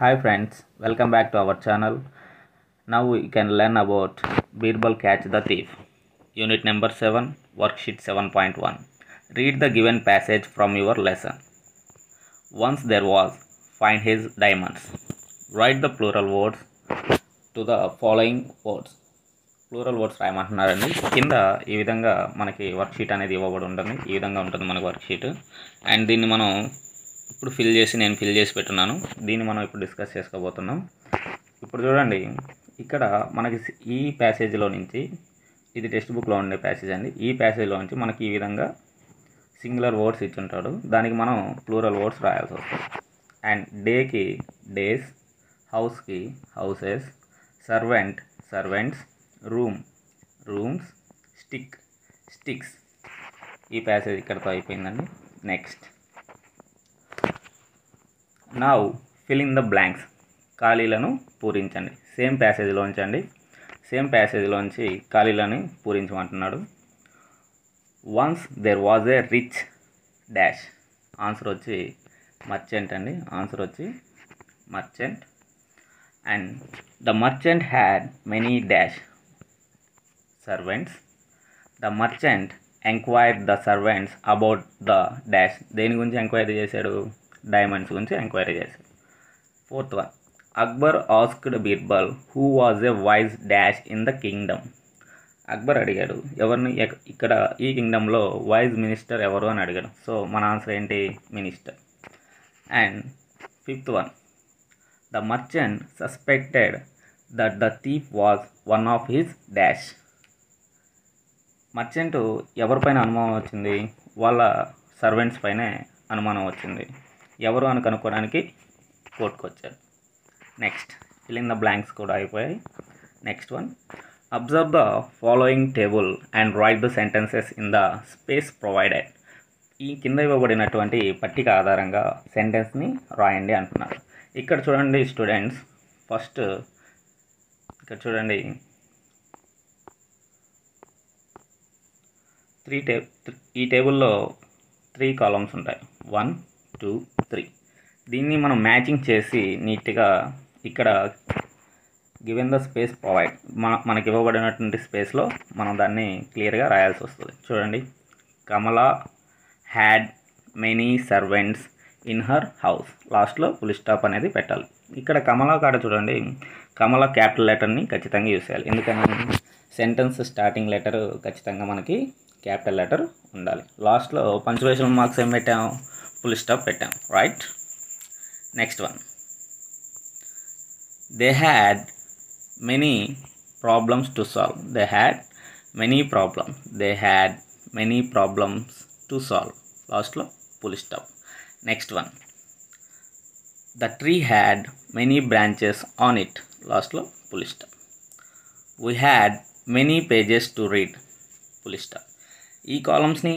Hi friends, welcome back to our channel. Now we can learn about Birbal Catch the Thief. Unit number 7, worksheet 7.1. Read the given passage from your lesson. Once there was, find his diamonds. Write the plural words to the following words. Plural words రాయమంటున్నారండి. కింద ఈ విధంగా మనకి worksheet అనేది ఇవ్వబడి ఉంటుంది. ఈ విధంగా ఉంటుంది మనకి వర్క్షీట్. అండ్ దీన్ని మనం ఇప్పుడు నేను ఫిల్ చేసి పెట్టున్నాను. దీన్ని మనం ఇప్పుడు డిస్కస్ చేసుకోబోతున్నాం. ఇప్పుడు చూడండి, ఇక్కడ మనకి ఈ ప్యాసేజ్లో నుంచి, ఇది టెక్స్ట్ బుక్లో ఉండే ప్యాసేజ్ అండి. ఈ ప్యాసేజ్లో నుంచి మనకి ఈ విధంగా సింగులర్ వర్డ్స్ ఇచ్చుంటాడు. దానికి మనం ప్లూరల్ వర్డ్స్ రాయాల్సి వస్తుంది. అండ్ డేకి డేస్, హౌస్కి houses, servant servants, room rooms, sticks. ఈ ప్యాసేజ్ ఇక్కడతో అయిపోయిందండి. Next, now fill in the blanks. ఖాళీలను పూరించండి. సేమ్ ప్యాసేజ్లోంచి ఖాళీలను పూరించమంటున్నాడు. Once there was a rich dash. Answer వచ్చి మర్చెంట్ అండి. ఆన్సర్ వచ్చి merchant. And the merchant had many dash servants. The merchant enquired the servants about the dash. దేని గురించి ఎంక్వైరీ చేశాడు? డైమండ్స్ గురించి ఎంక్వైరీ చేశాడు. Fourth one, Akbar asked Birbal who was a wise dash in the Kingdom. Akbar అడిగాడు ఎవరిని, ఇక్కడ ఈ కింగ్డమ్లో వైజ్ మినిస్టర్ ఎవరు అని అడిగాడు. సో మన ఆన్సర్ ఏంటి? Minister. And fifth one, the merchant suspected that the thief was one of his dash. Merchant ఎవరిపైన అనుమానం వచ్చింది? వాళ్ళ సర్వెంట్స్ పైనే అనుమానం వచ్చింది. ఎవరు అని కనుక్కోవడానికి కోర్టుకు వచ్చారు. Next, fill in the blanks కూడా అయిపోయాయి. Next one, observe the following table and right the sentences in the space provided. ఈ కింద ఇవ్వబడినటువంటి పట్టిక ఆధారంగా సెంటెన్స్ని రాయండి అంటున్నారు. ఇక్కడ చూడండి స్టూడెంట్స్, ఫస్ట్ ఇక్కడ చూడండి, ఈ టేబుల్లో 3 కాలమ్స్ ఉంటాయి. 1, 2, 3. దీన్ని మనం మ్యాచింగ్ చేసి నీట్గా ఇక్కడ గివెన్ ద స్పేస్ ప్రొవైడ్, మనకి ఇవ్వబడినటువంటి స్పేస్లో మనం దాన్ని క్లియర్గా రాయాల్సి వస్తుంది. చూడండి, Kamala had many servants in her house. లాస్ట్లో ఫుల్ స్టాప్ అనేది పెట్టాలి. ఇక్కడ కమలా కాడ చూడండి, కమలా క్యాపిటల్ లెటర్ని ఖచ్చితంగా యూస్ చేయాలి. ఎందుకని? సెంటెన్స్ స్టార్టింగ్ లెటర్ ఖచ్చితంగా మనకి క్యాపిటల్ లెటర్ ఉండాలి. లాస్ట్లో పంక్చువేషన్ మార్క్స్ ఏం పెట్టాం? ఫుల్ స్టాప్ పెట్టాం. Right. Next one, they had many problems to solve. They had many problems to solve. లాస్ట్లో full stop. Next one, the tree had many branches on it. లాస్ట్లో full stop. We had many pages to read. Full stop. ఈ కాలమ్స్ని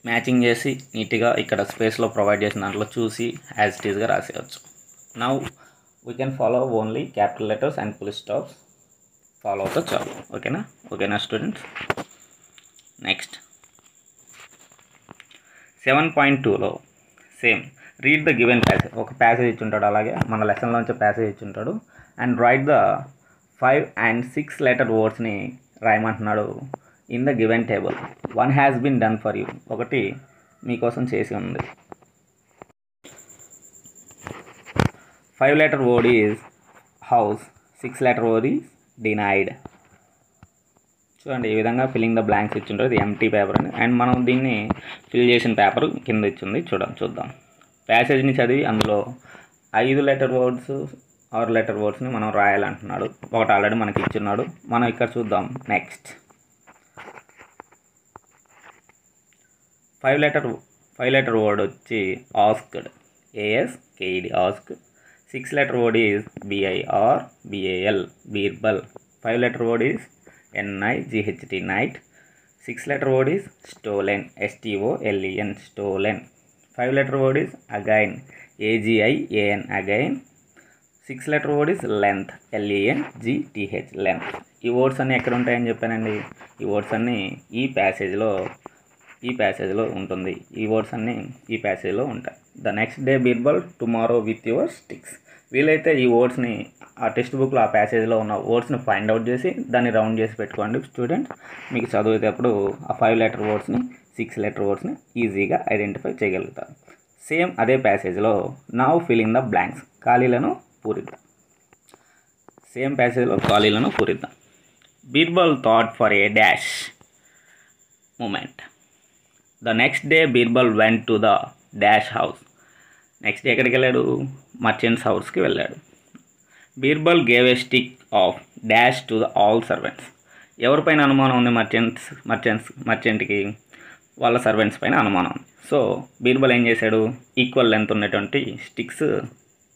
matching చేసి నీట్గా ఇక్కడ స్పేస్లో provide చేసిన దాంట్లో చూసి యాజ్ ఇట్ ఈస్గా రాసేయచ్చు. Now we can follow only capital letters and full stops follow అవుతా చాలు. ఓకేనా స్టూడెంట్స్? నెక్స్ట్ 7.2లో same read the given passage. ఒక ప్యాసేజ్ ఇచ్చుంటాడు, అలాగే మన లెసన్లోంచి ప్యాసేజ్ ఇచ్చుంటాడు. అండ్ రైట్ ద 5 and 6 లెటర్ వర్డ్స్ని రాయమంటున్నాడు. In the given table 1 has been done for you. ఒకటి మీకోసం చేసి ఉంది. 5 letter word is house, 6 letter word is denied. చూడండి, ఈ విధంగా ఫిల్లింగ్ ద బ్లాంక్స్ ఇచ్చింటారు. ఇది ఎంటీ పేపర్ అని. అండ్ మనం దీన్ని ఫిల్ చేసిన పేపర్ కింద ఇచ్చింది. చూద్దాం. ప్యాసేజ్ని చదివి అందులో 5 లెటర్ వర్డ్స్, 6 లెటర్ వర్డ్స్ని మనం రాయాలంటున్నాడు. ఒకటి ఆల్రెడీ మనకి ఇచ్చున్నాడు. మనం ఇక్కడ చూద్దాం. నెక్స్ట్, 5 లెటర్ వర్డ్ వచ్చి asked, ASKED, ask. 6 letter word is BIRBAL, Birbal. 5 letter word is NIGHT, night. 6 letter word is stolen, STOLEN, stolen. 5 letter word is again, AGIAN, again. 6 letter word is length, LENGTH, length. ఈ words అన్నీ ఎక్కడ ఉంటాయని చెప్పానండి? ఈ words అన్నీ ఈ ప్యాసేజ్లో ఉంటుంది. ఈ వర్డ్స్ అన్నీ ఈ ప్యాసేజ్లో ఉంటాయి. The next day Birbal, tomorrow with your sticks. వీలైతే ఈ వర్డ్స్ని ఆ టెక్స్ట్ బుక్లో ఆ ప్యాసేజ్లో ఉన్న వర్డ్స్ని ఫైండ్ అవుట్ చేసి దాన్ని రౌండ్ చేసి పెట్టుకోండి స్టూడెంట్స్. మీకు చదివేటప్పుడు ఆ 5 లెటర్ వర్డ్స్ని 6 లెటర్ వర్డ్స్ని ఈజీగా ఐడెంటిఫై చేయగలుగుతారు. సేమ్ అదే ప్యాసేజ్లో now fill in the blanks, ఖాళీలను పూరిద్దాం. సేమ్ ప్యాసేజ్లో ఖాళీలను పూరిద్దాం. Birbal thought for a dash moment. The next day Birbal went to the dash house. Next day ఎక్కడికి వెళ్ళాడు? మర్చెంట్స్ హౌస్కి వెళ్ళాడు. Birbal gave a stick of dash to the all servants. ఎవరిపైన అనుమానం ఉంది? మర్చెంట్కి వాళ్ళ సర్వెంట్స్ పైన అనుమానం ఉంది. సో బీర్బల్ ఏం చేశాడు? ఈక్వల్ లెంత్ ఉన్నటువంటి స్టిక్స్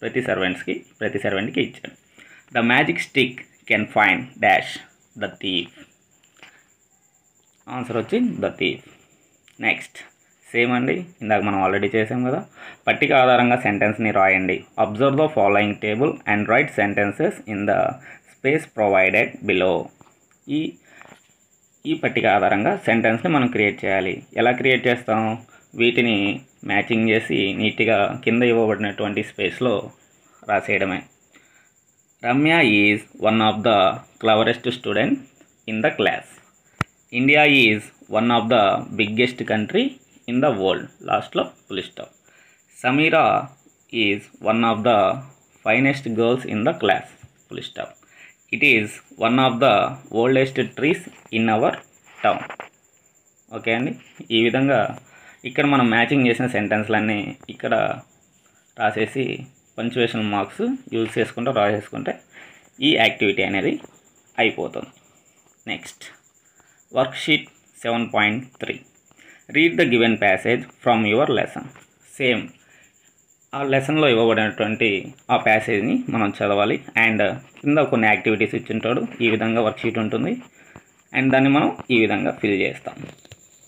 ప్రతి సర్వెంట్కి ఇచ్చాడు. The magic stick can find dash the thief. Answer వచ్చి ద థీఫ్. నెక్స్ట్ సేమ్ అండి, ఇందాక మనం ఆల్రెడీ చేసాం కదా. పట్టిక ఆధారంగా సెంటెన్స్ని రాయండి. Observe the following table and right sentences in the space provided below. ఈ పట్టిక ఆధారంగా సెంటెన్స్ని మనం క్రియేట్ చేయాలి. ఎలా క్రియేట్ చేస్తాం? వీటిని మ్యాచింగ్ చేసి నీట్గా కింద ఇవ్వబడినటువంటి స్పేస్లో రాసేయడమే. Ramya is one of the cleverest student in the class. India is one of the biggest country in the world. లాస్ట్లో full stop. Sameera is one of the finest girls in the class. Full stop. It is one of the oldest trees in our town. Okay అండి, ఈ విధంగా ఇక్కడ మనం matching చేసిన సెంటెన్స్లన్నీ ఇక్కడ రాసేసి punctuation marks use చేసుకుంటూ రాసేసుకుంటే ఈ యాక్టివిటీ అనేది అయిపోతుంది. Next worksheet 7.3. Read the given passage from your lesson. Same ఆ లెసన్లో ఇవ్వబడినటువంటి ఆ ప్యాసేజ్ని మనం చదవాలి. అండ్ కింద కొన్ని యాక్టివిటీస్ ఇచ్చింటాడు. ఈ విధంగా వర్క్షీట్ ఉంటుంది అండ్ దాన్ని మనం ఈ విధంగా ఫిల్ చేస్తాం.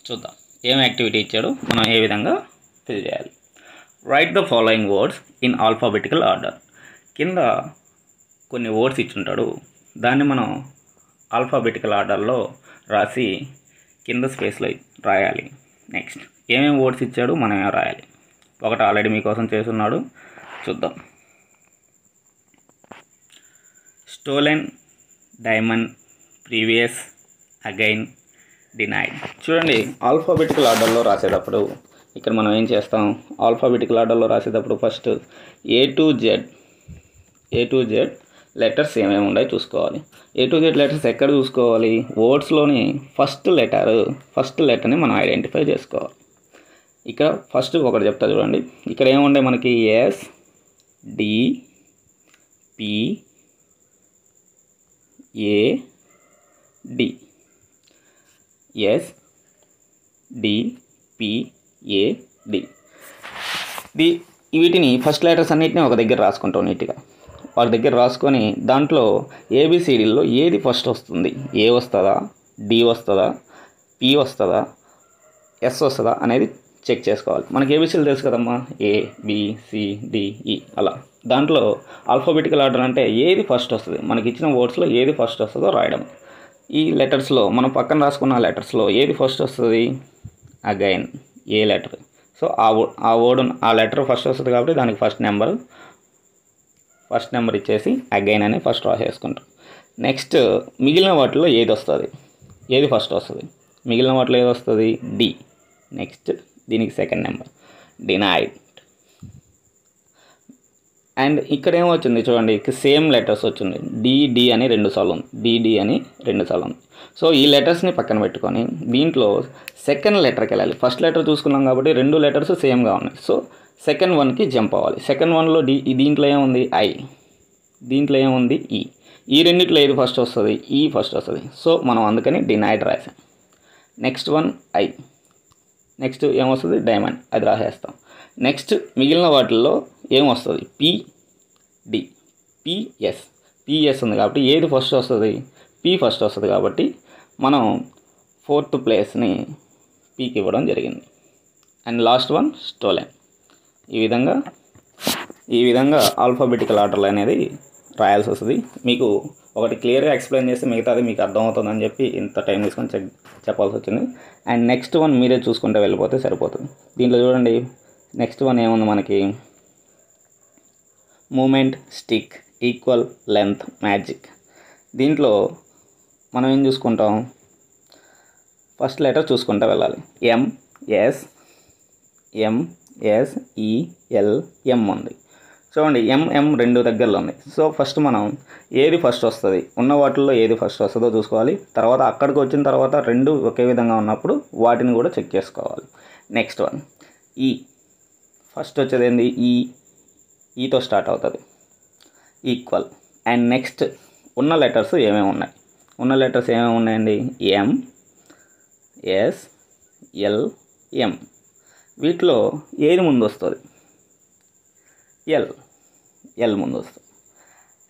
చూద్దాం ఏం యాక్టివిటీ ఇచ్చాడు, మనం ఏ విధంగా ఫిల్ చేయాలి. Right the following words in alphabetical order. కింద కొన్ని వర్డ్స్ ఇచ్చుంటాడు, దాన్ని మనం ఆల్ఫాబెటికల్ ఆర్డర్లో రాసి కింద స్పేస్లో రాయాలి. నెక్స్ట్ ఏమేమి వర్డ్స్ ఇచ్చాడు మనం ఏం రాయాలి. ఒకటి ఆల్రెడీ మీకోసం చేస్తున్నాడు, చూద్దాం. Stolen, diamond, previous, again, denied. చూడండి ఆల్ఫాబెటికల్ ఆర్డర్లో రాసేటప్పుడు ఇక్కడ మనం ఏం చేస్తాం? ఆల్ఫాబెటికల్ ఆర్డర్లో రాసేటప్పుడు first A to Z letters ఏమేమి ఉన్నాయో చూసుకోవాలి. ఏ టు జెడ్ లెటర్స్ ఎక్కడ చూసుకోవాలి? వర్డ్స్లోని ఫస్ట్ లెటర్ని మనం ఐడెంటిఫై చేసుకోవాలి. ఇక్కడ ఫస్ట్ ఒకటి చెప్తా చూడండి. ఇక్కడ ఏముండే మనకి ఎస్, డి, పి, ఏ, డి. ఎస్, డి, పి, ఏ, డి. వీటిని ఫస్ట్ లెటర్స్ అన్నిటిని ఒక దగ్గర రాసుకుంటాం నీట్గా. ఒక దగ్గర రాసుకొని దాంట్లో ఏబిసిడీల్లో ఏది ఫస్ట్ వస్తుంది, ఏ వస్తుందా, డి వస్తుందా, పి వస్తుందా, ఎస్ వస్తుందా అనేది చెక్ చేసుకోవాలి. మనకి ఏబిసిడీలు తెలుసు కదమ్మా, ఏ, బి, సి, డి, ఈ అలా. దాంట్లో ఆల్ఫాబెటికల్ ఆర్డర్ అంటే ఏది ఫస్ట్ వస్తుంది, మనకి ఇచ్చిన వర్డ్స్లో ఏది ఫస్ట్ వస్తుందో రాయడం. ఈ లెటర్స్లో మనం పక్కన రాసుకున్న లెటర్స్లో ఏది ఫస్ట్ వస్తుంది? అగైన్, ఏ లెటర్. సో ఆ లెటర్ ఫస్ట్ వస్తుంది కాబట్టి దానికి ఫస్ట్ నెంబర్ ఇచ్చేసి అగైన్ అని ఫస్ట్ రాసేసుకుంటాం. నెక్స్ట్ మిగిలిన వాటిలో ఏది ఫస్ట్ వస్తుంది? మిగిలిన వాటిలో ఏది వస్తుంది? డి. నెక్స్ట్ దీనికి సెకండ్ నెంబర్ డినైడ్. అండ్ ఇక్కడ ఏమొచ్చింది చూడండి, సేమ్ లెటర్స్ వచ్చింది. డి అని 2 సార్లు ఉంది, డి అని 2 సార్లు ఉంది. సో ఈ లెటర్స్ని పక్కన పెట్టుకొని దీంట్లో సెకండ్ లెటర్కి వెళ్ళాలి. ఫస్ట్ లెటర్ చూసుకున్నాం కాబట్టి 2 లెటర్స్ సేమ్గా ఉన్నాయి. సో సెకండ్ వన్కి జంప్ అవ్వాలి. సెకండ్ వన్లో దీంట్లో ఏముంది? ఐ. దీంట్లో ఏముంది? ఈ. ఈ రెండిట్లో ఏది ఫస్ట్ వస్తుంది? ఈ ఫస్ట్ వస్తుంది. సో మనం అందుకని డినైడ్ రాసాం. Next one I. నెక్స్ట్ ఏమొస్తుంది? డైమండ్, అది రాసేస్తాం. నెక్స్ట్ మిగిలిన వాటిల్లో ఏమొస్తుంది? పి, డి, పిఎస్ ఉంది కాబట్టి ఏది ఫస్ట్ వస్తుంది? పి ఫస్ట్ వస్తుంది కాబట్టి మనం 4th ప్లేస్ని పీకి ఇవ్వడం జరిగింది. And last one stolen. ఈ విధంగా ఆల్ఫాబెటికల్ ఆర్డర్లు అనేది రాయాల్సి వస్తుంది. మీకు ఒకటి క్లియర్గా ఎక్స్ప్లెయిన్ చేస్తే మిగతాది మీకు అర్థమవుతుందని చెప్పి ఇంత టైం తీసుకొని చెప్పాల్సి వచ్చింది. అండ్ నెక్స్ట్ వన్ మీరే చూసుకుంటే వెళ్ళిపోతే సరిపోతుంది. దీంట్లో చూడండి నెక్స్ట్ వన్ ఏముంది మనకి? Moment, stick, equal, length, magic. దీంట్లో మనం ఏం చూసుకుంటాం, ఫస్ట్ లెటర్ చూసుకుంటూ వెళ్ళాలి. MSELM ఉంది. చూడండి MM రెండు దగ్గరలో ఉంది. సో ఫస్ట్ మనం ఏది ఫస్ట్ వస్తుంది, ఉన్న వాటిల్లో ఏది ఫస్ట్ వస్తుందో చూసుకోవాలి. తర్వాత అక్కడికి వచ్చిన తర్వాత రెండు ఒకే విధంగా ఉన్నప్పుడు వాటిని కూడా చెక్ చేసుకోవాలి. నెక్స్ట్ వన్ ఈ. ఫస్ట్ వచ్చేది ఏంది, ఈతో స్టార్ట్ అవుతుంది, ఈక్వల్. అండ్ నెక్స్ట్ ఉన్న లెటర్స్ ఏమేమి ఉన్నాయి, ఉన్న లెటర్స్ ఏమేమి ఉన్నాయండి, MSLM. వీటిలో ఏది ముందు వస్తుంది, ఎల్ ముందు వస్తుంది.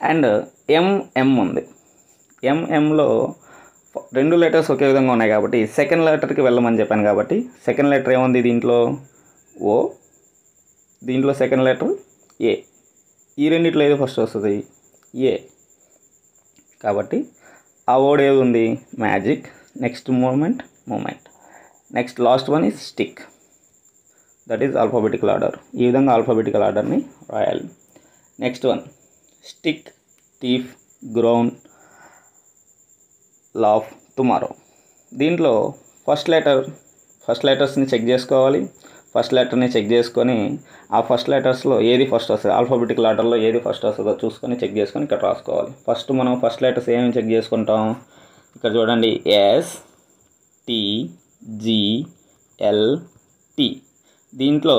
అండ్ MM ఉంది. MMలో రెండు లెటర్స్ ఒకే విధంగా ఉన్నాయి కాబట్టి సెకండ్ లెటర్కి వెళ్ళమని చెప్పాను కాబట్టి సెకండ్ లెటర్ ఏముంది దీంట్లో, ఓ. దీంట్లో సెకండ్ లెటర్ ఏ. ఈ రెండిట్లో ఏది ఫస్ట్ వస్తుంది, ఏ. కాబట్టి ఆ వర్డ్ ఏది ఉంది, magic. Next moment. Next last one is stick. That is alphabetical order. ఈ విధంగా ఆల్ఫాబెటికల్ ఆర్డర్ని రాయాలి. Next one stick, thief, ground, laugh, tomorrow. దీంట్లో ఫస్ట్ లెటర్స్ని చెక్ చేసుకోవాలి. ఫస్ట్ లెటర్ని చెక్ చేసుకొని ఆ ఫస్ట్ లెటర్స్లో ఏది ఫస్ట్ వస్తుంది, ఆల్ఫాబెటికల్ ఆర్డర్లో ఏది ఫస్ట్ వస్తుందో చూసుకొని చెక్ చేసుకొని ఇక్కడ రాసుకోవాలి. ఫస్ట్ మనం ఫస్ట్ లెటర్స్ ఏమేమి చెక్ చేసుకుంటాం, ఇక్కడ చూడండి, STGLT. దీంట్లో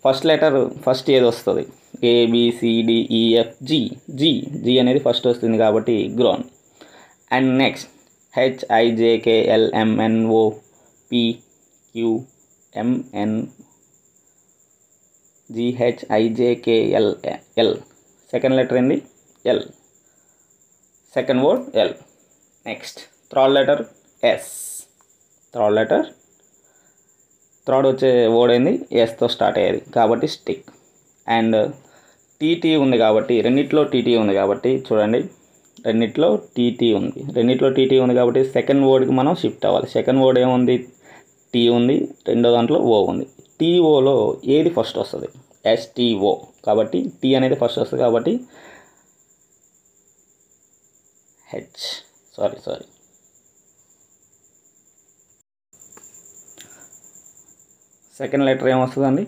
ఫస్ట్ లెటర్ ఫస్ట్ ఏది వస్తుంది, ABCDEFG. జీ అనేది ఫస్ట్ వస్తుంది కాబట్టి ground. And next HIJKLMNOPQMNGHIJKL. Second letter ఏంది, L. Second word L. Next third letter S. Third వచ్చే వర్డ్ ఏంది, ఎస్తో స్టార్ట్ అయ్యేది కాబట్టి స్టిక్. అండ్ టీటీ ఉంది కాబట్టి రెండిట్లో టీటీ ఉంది కాబట్టి చూడండి, రెండిట్లో టీటీ ఉంది కాబట్టి సెకండ్ వర్డ్కి మనం షిఫ్ట్ అవ్వాలి. సెకండ్ వర్డ్ ఏముంది, టీ ఉంది. రెండో దాంట్లో ఓ ఉంది. టీఓలో ఏది ఫస్ట్ వస్తుంది, STO. కాబట్టి టీ అనేది ఫస్ట్ వస్తుంది కాబట్టి సెకండ్ లెటర్ ఏమొస్తుందండి,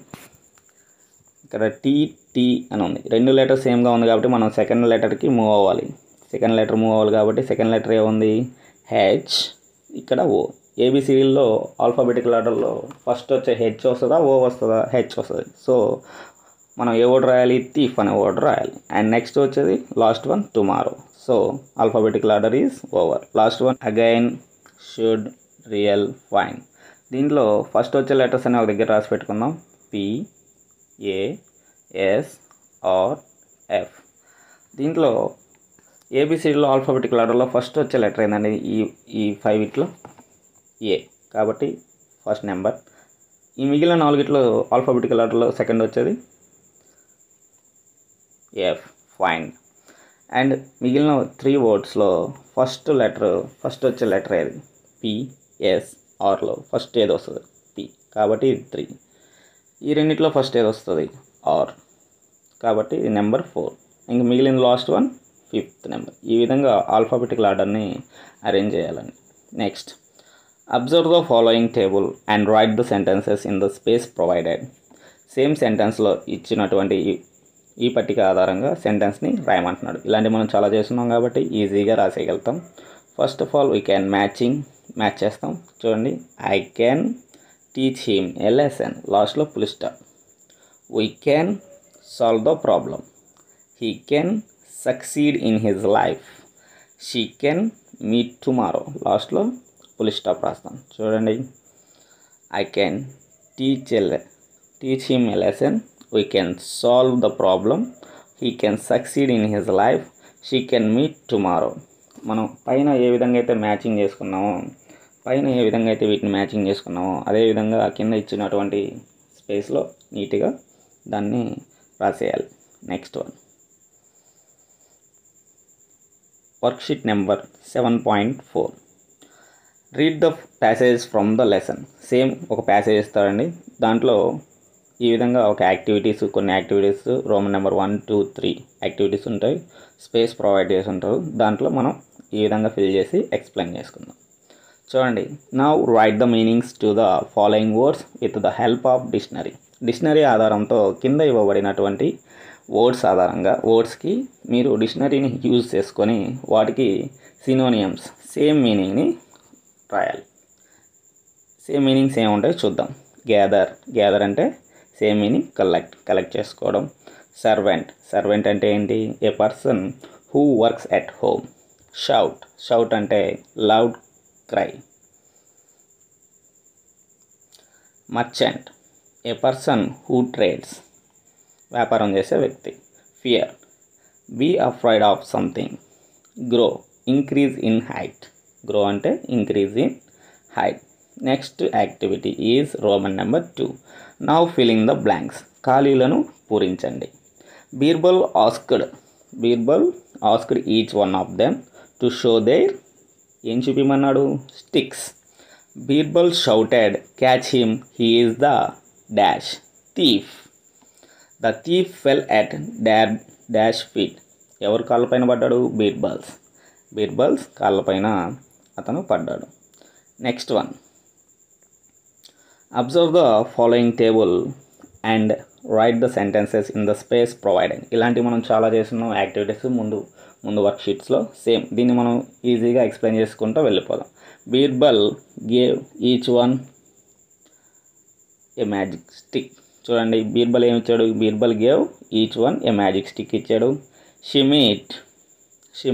ఇక్కడ టీ అని ఉంది. రెండు లెటర్ సేమ్గా ఉంది కాబట్టి మనం సెకండ్ లెటర్కి మూవ్ అవ్వాలి. కాబట్టి సెకండ్ లెటర్ ఏముంది, హెచ్. ఇక్కడ ఓ. ఏబిసిడిలో ఆల్ఫాబెటికల్ ఆర్డర్లో ఫస్ట్ వచ్చే హెచ్ వస్తుందా, ఓ వస్తుందా, హెచ్ వస్తుంది. సో మనం ఏ వర్డ్ రాయాలి, థీఫ్ అనే వర్డ్ రాయాలి. అండ్ నెక్స్ట్ వచ్చేది last one tomorrow. So alphabetical order is over. Last one again, should, real, fine. దీంట్లో ఫస్ట్ వచ్చే లెటర్స్ అనే ఒక దగ్గర రాసి పెట్టుకుందాం, PASRF. దీంట్లో ఏబిసిడిలో ఆల్ఫాబెటికల్ ఆర్డర్లో ఫస్ట్ వచ్చే లెటర్ ఏంటండి, ఈ 5 ఇట్లో ఏ. కాబట్టి ఫస్ట్ నెంబర్. ఈ మిగిలిన 4 ఇట్లో ఆల్ఫాబెటికల్ ఆర్డర్లో సెకండ్ వచ్చేది ఎఫ్, ఫైన్. అండ్ మిగిలిన 3 వర్డ్స్లో ఫస్ట్ వచ్చే లెటర్ ఏది, PSRలో ఫస్ట్ ఏది వస్తుంది, పి. కాబట్టి ఇది 3. ఈ రెండిట్లో ఫస్ట్ ఏది వస్తుంది, ఆర్. కాబట్టి ఇది నెంబర్ 4. ఇంక మిగిలిన లాస్ట్ వన్ 5th నెంబర్. ఈ విధంగా ఆల్ఫాబెటికల్ ఆర్డర్ని అరేంజ్ చేయాలండి. Next observe the following table and right the sentences in the space provided. Same సెంటెన్స్లో ఇచ్చినటువంటి ఈ పట్టిక ఆధారంగా సెంటెన్స్ని రాయమంటున్నాడు. ఇలాంటివి మనం చాలా చేస్తున్నాం కాబట్టి ఈజీగా రాసేయగలుగుతాం. First of all we can match చేస్తాం. చూడండి, I can teach him a lesson, లాస్ట్లో full stop. We can solve the problem. He can succeed in his life. She can meet tomorrow, లాస్ట్లో ఫుల్ స్టాప్ రాస్తాం. చూడండి, I can teach him a lesson. We can solve the problem. He can succeed in his life. She can meet tomorrow. మనం పైన ఏ విధంగా అయితే వీటిని matching చేసుకున్నామో అదేవిధంగా కింద ఇచ్చినటువంటి స్పేస్లో నీట్గా దాన్ని రాసేయాలి. Next one worksheet number 7.4. Read the passage from the lesson. Same ఒక ప్యాసేజ్ ఇస్తారండి. దాంట్లో ఈ విధంగా ఒక యాక్టివిటీస్, కొన్ని యాక్టివిటీస్ రోమన్ నెంబర్ 1, 2, 3 యాక్టివిటీస్ ఉంటాయి, స్పేస్ ప్రొవైడ్ చేసి ఉంటారు. దాంట్లో మనం ఈ విధంగా ఫిల్ చేసి ఎక్స్ప్లెయిన్ చేసుకుందాం. చూడండి, now write the meanings to the following words with the help of dictionary. Dictionary ఆధారంతో కింద ఇవ్వబడినటువంటి వర్డ్స్ ఆధారంగా వర్డ్స్కి మీరు డిక్షనరీని యూజ్ చేసుకొని వాటికి సినోనియమ్స్ సేమ్ మీనింగ్ని రాయాలి. సేమ్ మీనింగ్స్ ఏముంటాయో చూద్దాం. గ్యాదర్ అంటే సేమ్ మీనింగ్ కలెక్ట్ చేసుకోవడం. సర్వెంట్ అంటే ఏంటి? A person who works at home. Shout అంటే loud cry. Merchant a person who trades, వ్యాపారం చేసే వ్యక్తి. Fear be afraid of something. Grow increase in height. Grow అంటే increase in height. Next activity is Roman number 2. Now filling the blanks. ఖాళీలను పూరించండి. Birbal asked each one of them to show their, ఏం చూపిమన్నాడు? Sticks. Birbal shouted, catch him, he is the dash thief. The thief fell at dash feet. ఎవరు కాళ్ళపైన పడ్డాడు? బీర్బల్స్ కాళ్ళపైన అతను పడ్డాడు. Next one, observe the following table and right the sentences in the space provided. ఇలాంటివి మనం చాలా చేస్తున్నాం యాక్టివిటీస్ ముందు వర్క్షీట్స్లో. సేమ్ దీన్ని మనం ఈజీగా ఎక్స్ప్లెయిన్ చేసుకుంటూ వెళ్ళిపోదాం. బీర్బల్ గేవ్ ఈచ్ వన్ ఏ మ్యాజిక్ స్టిక్. చూడండి, బీర్బల్ ఏమి ఇచ్చాడు? బీర్బల్ గేవ్ ఈచ్ వన్ ఏ మ్యాజిక్ స్టిక్ ఇచ్చాడు. She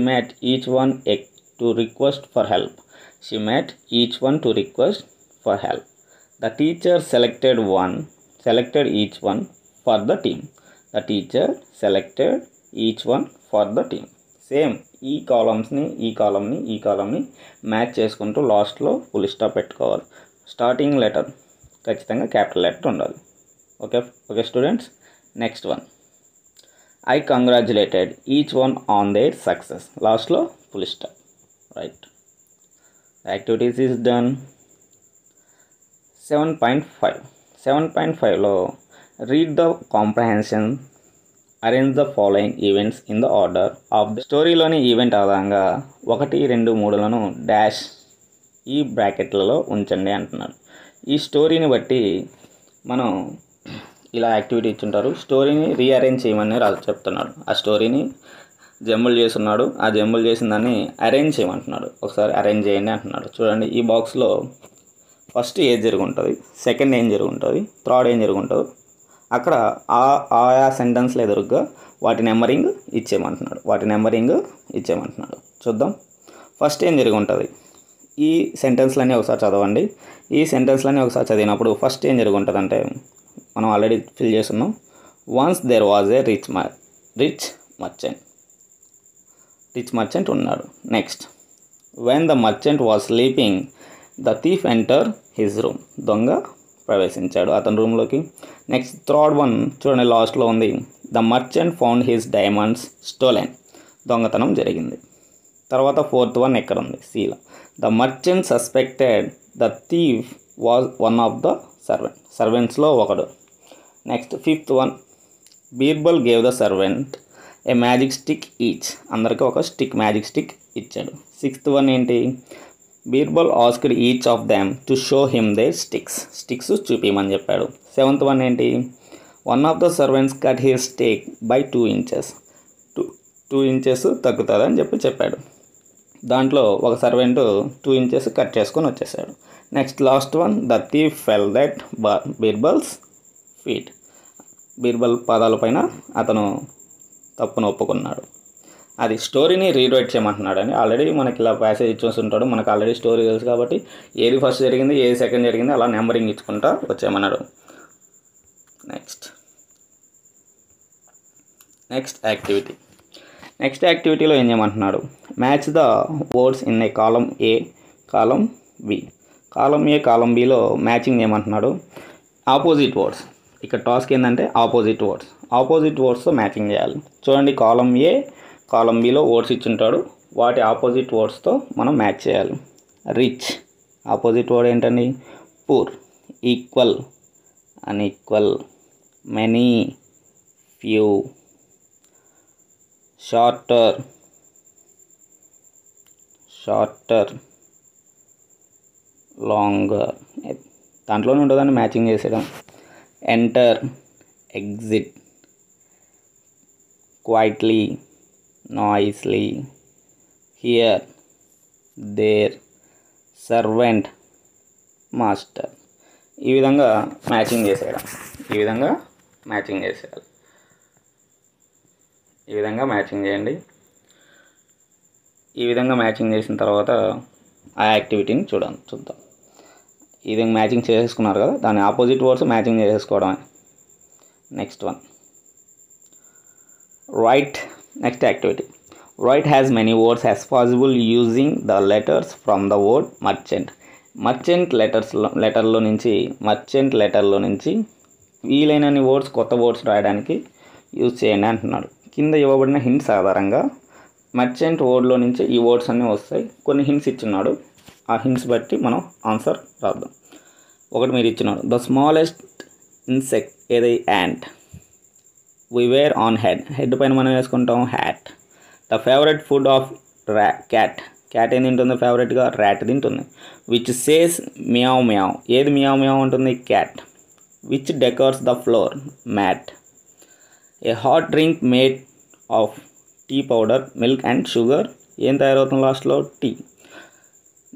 met each one to request for help. The teacher selected each one for the team. Same ఈ కాలమ్ని మ్యాచ్ చేసుకుంటూ లాస్ట్లో ఫుల్ స్టాప్ పెట్టుకోవాలి. స్టార్టింగ్ లెటర్ ఖచ్చితంగా capital letter ఉండాలి. Okay students. Next one, I congratulated each one on their success. లాస్ట్లో full stop. Right. Activities is done. 7.5లో read the comprehension, arrange the following events in the order of the. స్టోరీలోని event ఆధారంగా 1, 2, 3లను dash ఈ బ్రాకెట్లలో ఉంచండి అంటున్నాడు. ఈ స్టోరీని బట్టి మనం ఇలా యాక్టివిటీ ఇచ్చుంటారు. స్టోరీని రీఅరేంజ్ చేయమని చెప్తున్నాడు. ఆ స్టోరీని జంబుల్ చేస్తున్నాడు. ఆ జంబుల్ చేసిన దాన్ని అరేంజ్ చేయమంటున్నాడు. ఒకసారి అరేంజ్ చేయండి అంటున్నాడు. చూడండి, ఈ బాక్స్లో ఫస్ట్ ఏం జరుగుంటుంది, సెకండ్ ఏం జరుగుంటుంది, థర్డ్ ఏం జరుగుంటుందో అక్కడ ఆయా సెంటెన్స్లు ఎదురుగా వాటి నెంబరింగ్ ఇచ్చేయమంటున్నాడు. చూద్దాం. ఫస్ట్ ఏం జరుగుంటుంది, ఈ సెంటెన్స్లన్నీ ఒకసారి చదవండి. ఈ సెంటెన్స్లన్నీ ఒకసారి చదివినప్పుడు ఫస్ట్ ఏం జరుగుంటుంది అంటే మనం ఆల్రెడీ ఫిల్ చేస్తున్నాం. Once there was a rich merchant ఉన్నాడు. Next, when the merchant was sleeping the thief enter his room. దొంగ ప్రవేశించాడు అతని రూమ్లోకి. నెక్స్ట్ థర్డ్ వన్ చూడండి, లాస్ట్లో ఉంది. The merchant found his diamonds stolen. దొంగతనం జరిగింది. తర్వాత ఫోర్త్ వన్ ఎక్కడ ఉంది? సీలో. The merchant suspected the thief was one of the సర్వెంట్స్లో ఒకడు. Next fifth one, Birbal gave the servant a magic stick each. అందరికీ ఒక మ్యాజిక్ స్టిక్ ఇచ్చాడు. సిక్స్త్ వన్ ఏంటి? Birbal asked each of them to show him their sticks చూపించమని చెప్పాడు. Seventh one ఏంటి? One of the servants cut his stake by 2 inches. 2 inches తగ్గుతుందని చెప్పాడు. దాంట్లో ఒక సర్వెంట్ 2 inches కట్ చేసుకొని వచ్చేసాడు. Next last one, the thief fell that Birbal's feet. బీర్బల్ పాదాలపైన అతను తప్పును ఒప్పుకున్నాడు. అది స్టోరీని రీరైట్ చేయమంటున్నాడు అని ఆల్రెడీ మనకి ఇలా ప్యాసేజ్ ఇచ్చేసి ఉంటాడు. మనకు ఆల్రెడీ స్టోరీ తెలుసు కాబట్టి ఏది ఫస్ట్ జరిగింది, ఏది సెకండ్ జరిగింది అలా నెంబరింగ్ ఇచ్చుకుంటా వచ్చేయమన్నాడు. నెక్స్ట్ యాక్టివిటీలో ఏం చేయమంటున్నాడు? Match the words in a column A, column B. Column A, column బిలో మ్యాచింగ్ చేయమంటున్నాడు. Opposite words. ఇక్కడ టాస్క్ ఏంటంటే ఆపోజిట్ వర్డ్స్తో మ్యాచింగ్ చేయాలి. చూడండి, కాలమ్ ఏ, కాలమ్ బిలో వర్డ్స్ ఇచ్చుంటాడు. వాటి ఆపోజిట్ వర్డ్స్తో మనం మ్యాచ్ చేయాలి. రిచ్ ఆపోజిట్ వర్డ్ ఏంటండి? Poor. Equal, unequal. many, few, shorter, longer. దాంట్లోనే ఉంటుందని మ్యాచింగ్ చేసేయడం. Enter, exit, quietly, noisily, here, there, servant, master. ఈ విధంగా మ్యాచింగ్ చేసేయడం. ఈ విధంగా మ్యాచింగ్ చేసేయాలి. ఈ విధంగా మ్యాచింగ్ చేయండి. ఈ విధంగా మ్యాచింగ్ చేసిన తర్వాత ఆ యాక్టివిటీని చూద్దాం. ఈ విధంగా మ్యాచింగ్ చేసుకున్నారు కదా, దాని ఆపోజిట్ వర్డ్స్ మ్యాచింగ్ చేసేసుకోవడమే. Next one, right. Next activity, write has many words as possible using the letters from the word merchant. Merchant లెటర్లో నుంచి వీలైనన్ని వర్డ్స్, కొత్త వర్డ్స్ రాయడానికి యూజ్ చేయండి అంటున్నాడు. కింద ఇవ్వబడిన హింట్స్ ఆధారంగా మర్చెంట్ వర్డ్లో నుంచి ఈ వర్డ్స్ అన్నీ వస్తాయి. కొన్ని హింట్స్ ఇచ్చినాడు, ఆ హింట్స్ బట్టి మనం ఆన్సర్ రాద్దాం. ఒకటి మీరు ఇచ్చినాడు, ద స్మాలెస్ట్ ఇన్సెక్ట్ ఏది ant. We wear on head పైన మనం వేసుకుంటాం hat. The favourite food of cat ఏం తింటుంది ఫేవరెట్గా? ర్యాట్ తింటుంది. విచ్ సేస్ మియావ్ మియావ్, ఏది మియావ్ మియావ్ ఉంటుంది? Cat. Which decors the floor? Mat. A hot drink made of tea powder, milk and sugar, ఏం తయారవుతుంది లాస్ట్లో? Tea.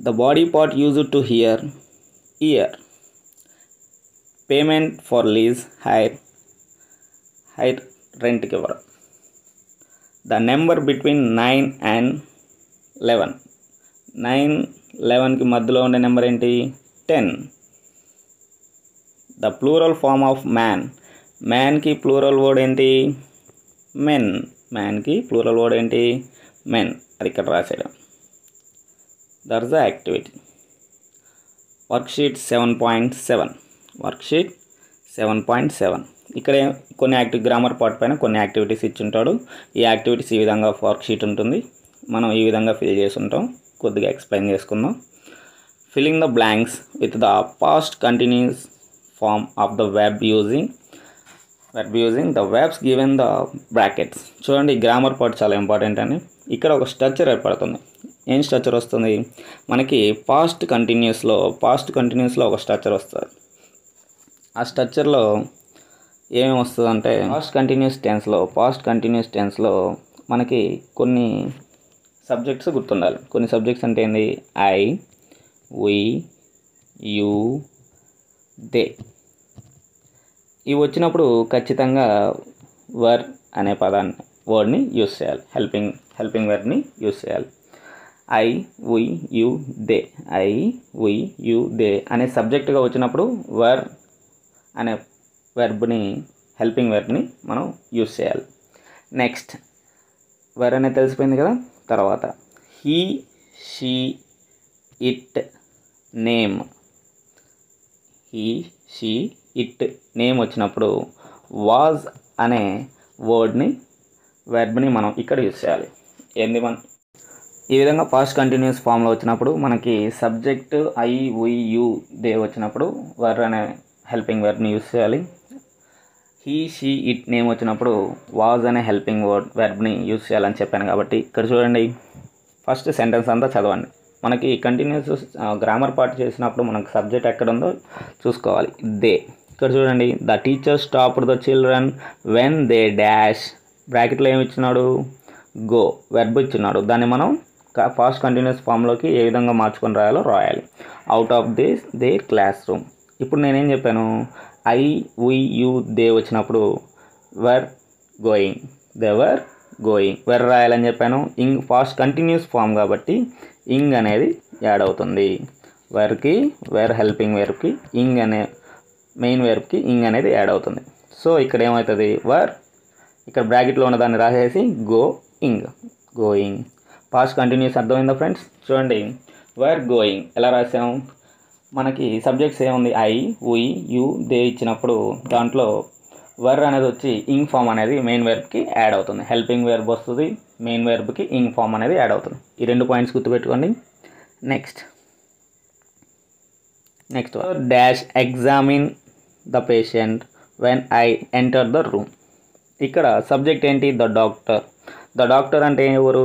The body part used to hear, ear. Payment for lease, hire రెంట్కి ఇవ్వడం. The number between 9 and 11, 9, 11కి మధ్యలో ఉండే number ఏంటి? 10. The plural form of మ్యాన్కి ప్లూరల్ వర్డ్ ఏంటి? మెన్. మ్యాన్కి ప్లూరల్ వర్డ్ ఏంటి? మెన్. అది ఇక్కడ రాసేయడం. That's the activity. వర్క్షీట్ 7.7. ఇక్కడ కొన్ని గ్రామర్ పార్ట్ పైన కొన్ని యాక్టివిటీస్ ఇచ్చుంటాడు. ఈ యాక్టివిటీస్ ఈ విధంగా వర్క్షీట్ ఉంటుంది. మనం ఈ విధంగా ఫిల్ చేసి ఉంటాం. కొద్దిగా ఎక్స్ప్లెయిన్ చేసుకుందాం. Filling the blanks with the past continuous form of the verb using the verbs given the brackets. చూడండి, ఈ గ్రామర్ పార్ట్ చాలా ఇంపార్టెంట్ అని. ఇక్కడ ఒక స్ట్రక్చర్ ఏర్పడుతుంది. ఏం స్ట్రక్చర్ వస్తుంది మనకి? పాస్ట్ కంటిన్యూస్లో ఒక స్ట్రక్చర్ వస్తుంది. ఆ స్ట్రక్చర్లో ఏమేమి వస్తుంది అంటే, పాస్ట్ కంటిన్యూస్ టెన్స్లో మనకి కొన్ని సబ్జెక్ట్స్ గుర్తుండాలి. కొన్ని సబ్జెక్ట్స్ అంటే ఏంది? I, we, you, they. ఇవి వచ్చినప్పుడు ఖచ్చితంగా వర్ అనే వర్డ్ని యూస్ చేయాలి. హెల్పింగ్ వర్డ్ని యూస్ చేయాలి. ఐ, వి, యూ, దే అనే సబ్జెక్టుగా వచ్చినప్పుడు వర్ అనే హెల్పింగ్ వెర్బ్ని మనం యూస్ చేయాలి. నెక్స్ట్, వర్ అనేది తెలిసిపోయింది కదా. తర్వాత he, she, it, name. Name వచ్చినప్పుడు వాజ్ అనే వెర్బ్ని మనం ఇక్కడ యూస్ చేయాలి. ఈ విధంగా పాస్ట్ కంటిన్యూస్ ఫామ్లో వచ్చినప్పుడు మనకి subject I, we, you, they వచ్చినప్పుడు వర్ అనే హెల్పింగ్ వెర్బ్ని యూస్ చేయాలి. హీ, షీ, ఇట్, నేమ్ వచ్చినప్పుడు వాజ్ అనే హెల్పింగ్ వెర్బ్ని యూస్ చేయాలని చెప్పాను. కాబట్టి ఇక్కడ చూడండి, ఫస్ట్ సెంటెన్స్ అంతా చదవండి. మనకి కంటిన్యూస్ గ్రామర్ పార్ట్ చేసినప్పుడు మనకు సబ్జెక్ట్ ఎక్కడ ఉందో చూసుకోవాలి. దే. ఇక్కడ చూడండి, the teacher stopped the children when they dash. బ్రాకెట్లో ఏమి ఇచ్చినాడు? గో. వెర్బ్ ఇచ్చినాడు. దాన్ని మనం పాస్ట్ కంటిన్యూస్ ఫామ్లోకి ఏ విధంగా మార్చుకొని రాయాలి. Out of their class room. ఇప్పుడు నేనేం చెప్పాను? ఐ, వి, యూ, దే వచ్చినప్పుడు were going, they were going. Where రాయాలని చెప్పాను. ఇంగ్ పాస్ట్ కంటిన్యూస్ ఫామ్ కాబట్టి ఇంగ్ అనేది యాడ్ అవుతుంది. వెర్కి హెల్పింగ్ వెర్బ్కి మెయిన్ వెర్బ్కి ఇంగ్ అనేది యాడ్ అవుతుంది. సో ఇక్కడ ఏమవుతుంది? వర్, ఇక్కడ బ్రాకెట్లో ఉన్న దాన్ని రాసేసి గోయింగ్. పాస్ట్ కంటిన్యూస్ అర్థమైందా ఫ్రెండ్స్? చూడండి, వర్ గోయింగ్ ఎలా రాసాం? మనకి సబ్జెక్ట్స్ ఏముంది? ఐ, వి, యూ, దే ఇచ్చినప్పుడు దాంట్లో వర్ అనేది వచ్చి ఇంగ్ ఫామ్ అనేది మెయిన్ వెర్బ్కి యాడ్ అవుతుంది. హెల్పింగ్ వెర్బ్ వస్తుంది, మెయిన్ వెర్బ్కి ఇంగ్ ఫామ్ అనేది యాడ్ అవుతుంది. ఈ 2 పాయింట్స్ గుర్తుపెట్టుకోండి. Next dash examine the patient when I enter the room. ఇక్కడ సబ్జెక్ట్ ఏంటి? The doctor. ద డాక్టర్ అంటే ఎవరు?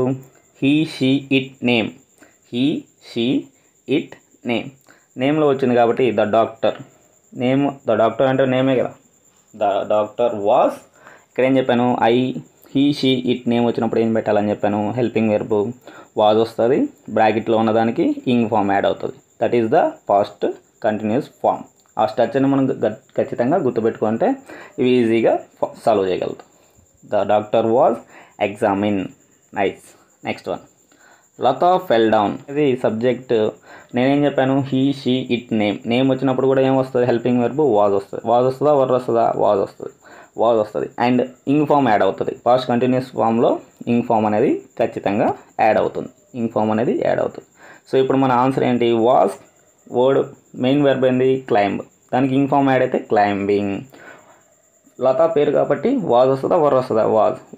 He she it name. He she it name. నేమ్లో వచ్చింది కాబట్టి the doctor. Name the doctor అంటే నేమే కదా. The doctor was. ఇక్కడ ఏం చెప్పాను? హీ షీ ఇట్ నేమ్ వచ్చినప్పుడు ఏం పెట్టాలని చెప్పాను? హెల్పింగ్ వెర్బ్ వాజ్ వస్తుంది, బ్రాకెట్లో ఉన్నదానికి ఇంగ్ ఫామ్ యాడ్ అవుతుంది. That is the past continuous form. ఆ స్ట్రక్చర్ని మనం ఖచ్చితంగా గుర్తుపెట్టుకుంటే ఇవి ఈజీగా సాల్వ్ చేయగలుగుతాం. The doctor was examine. Nice. Next one, Latha fell down. ఇది సబ్జెక్ట్. నేనేం చెప్పాను? He she it name. Name వచ్చినప్పుడు కూడా ఏం వస్తుంది? హెల్పింగ్ వెర్బ్ వాజ్ వస్తుంది. వాజ్ వస్తుందా వర్ వస్తుందా? వాజ్ వస్తుంది. వాజ్ వస్తుంది అండ్ ఇంగ్ ఫామ్ యాడ్ అవుతుంది. పాస్ట్ కంటిన్యూస్ ఫామ్లో ఇంగ్ ఫామ్ అనేది ఖచ్చితంగా యాడ్ అవుతుంది. ఇంగ్ ఫామ్ అనేది యాడ్ అవుతుంది. సో ఇప్పుడు మన ఆన్సర్ ఏంటి? వాజ్ వర్డ్ మెయిన్ వెర్బ్ ఏంది? క్లైంబ్. దానికి ఇంగ్ ఫామ్ యాడ్ అయితే క్లైంబింగ్. లతా పేరు కాబట్టి వాజ్ వస్తుందా వర్ వస్తుందా?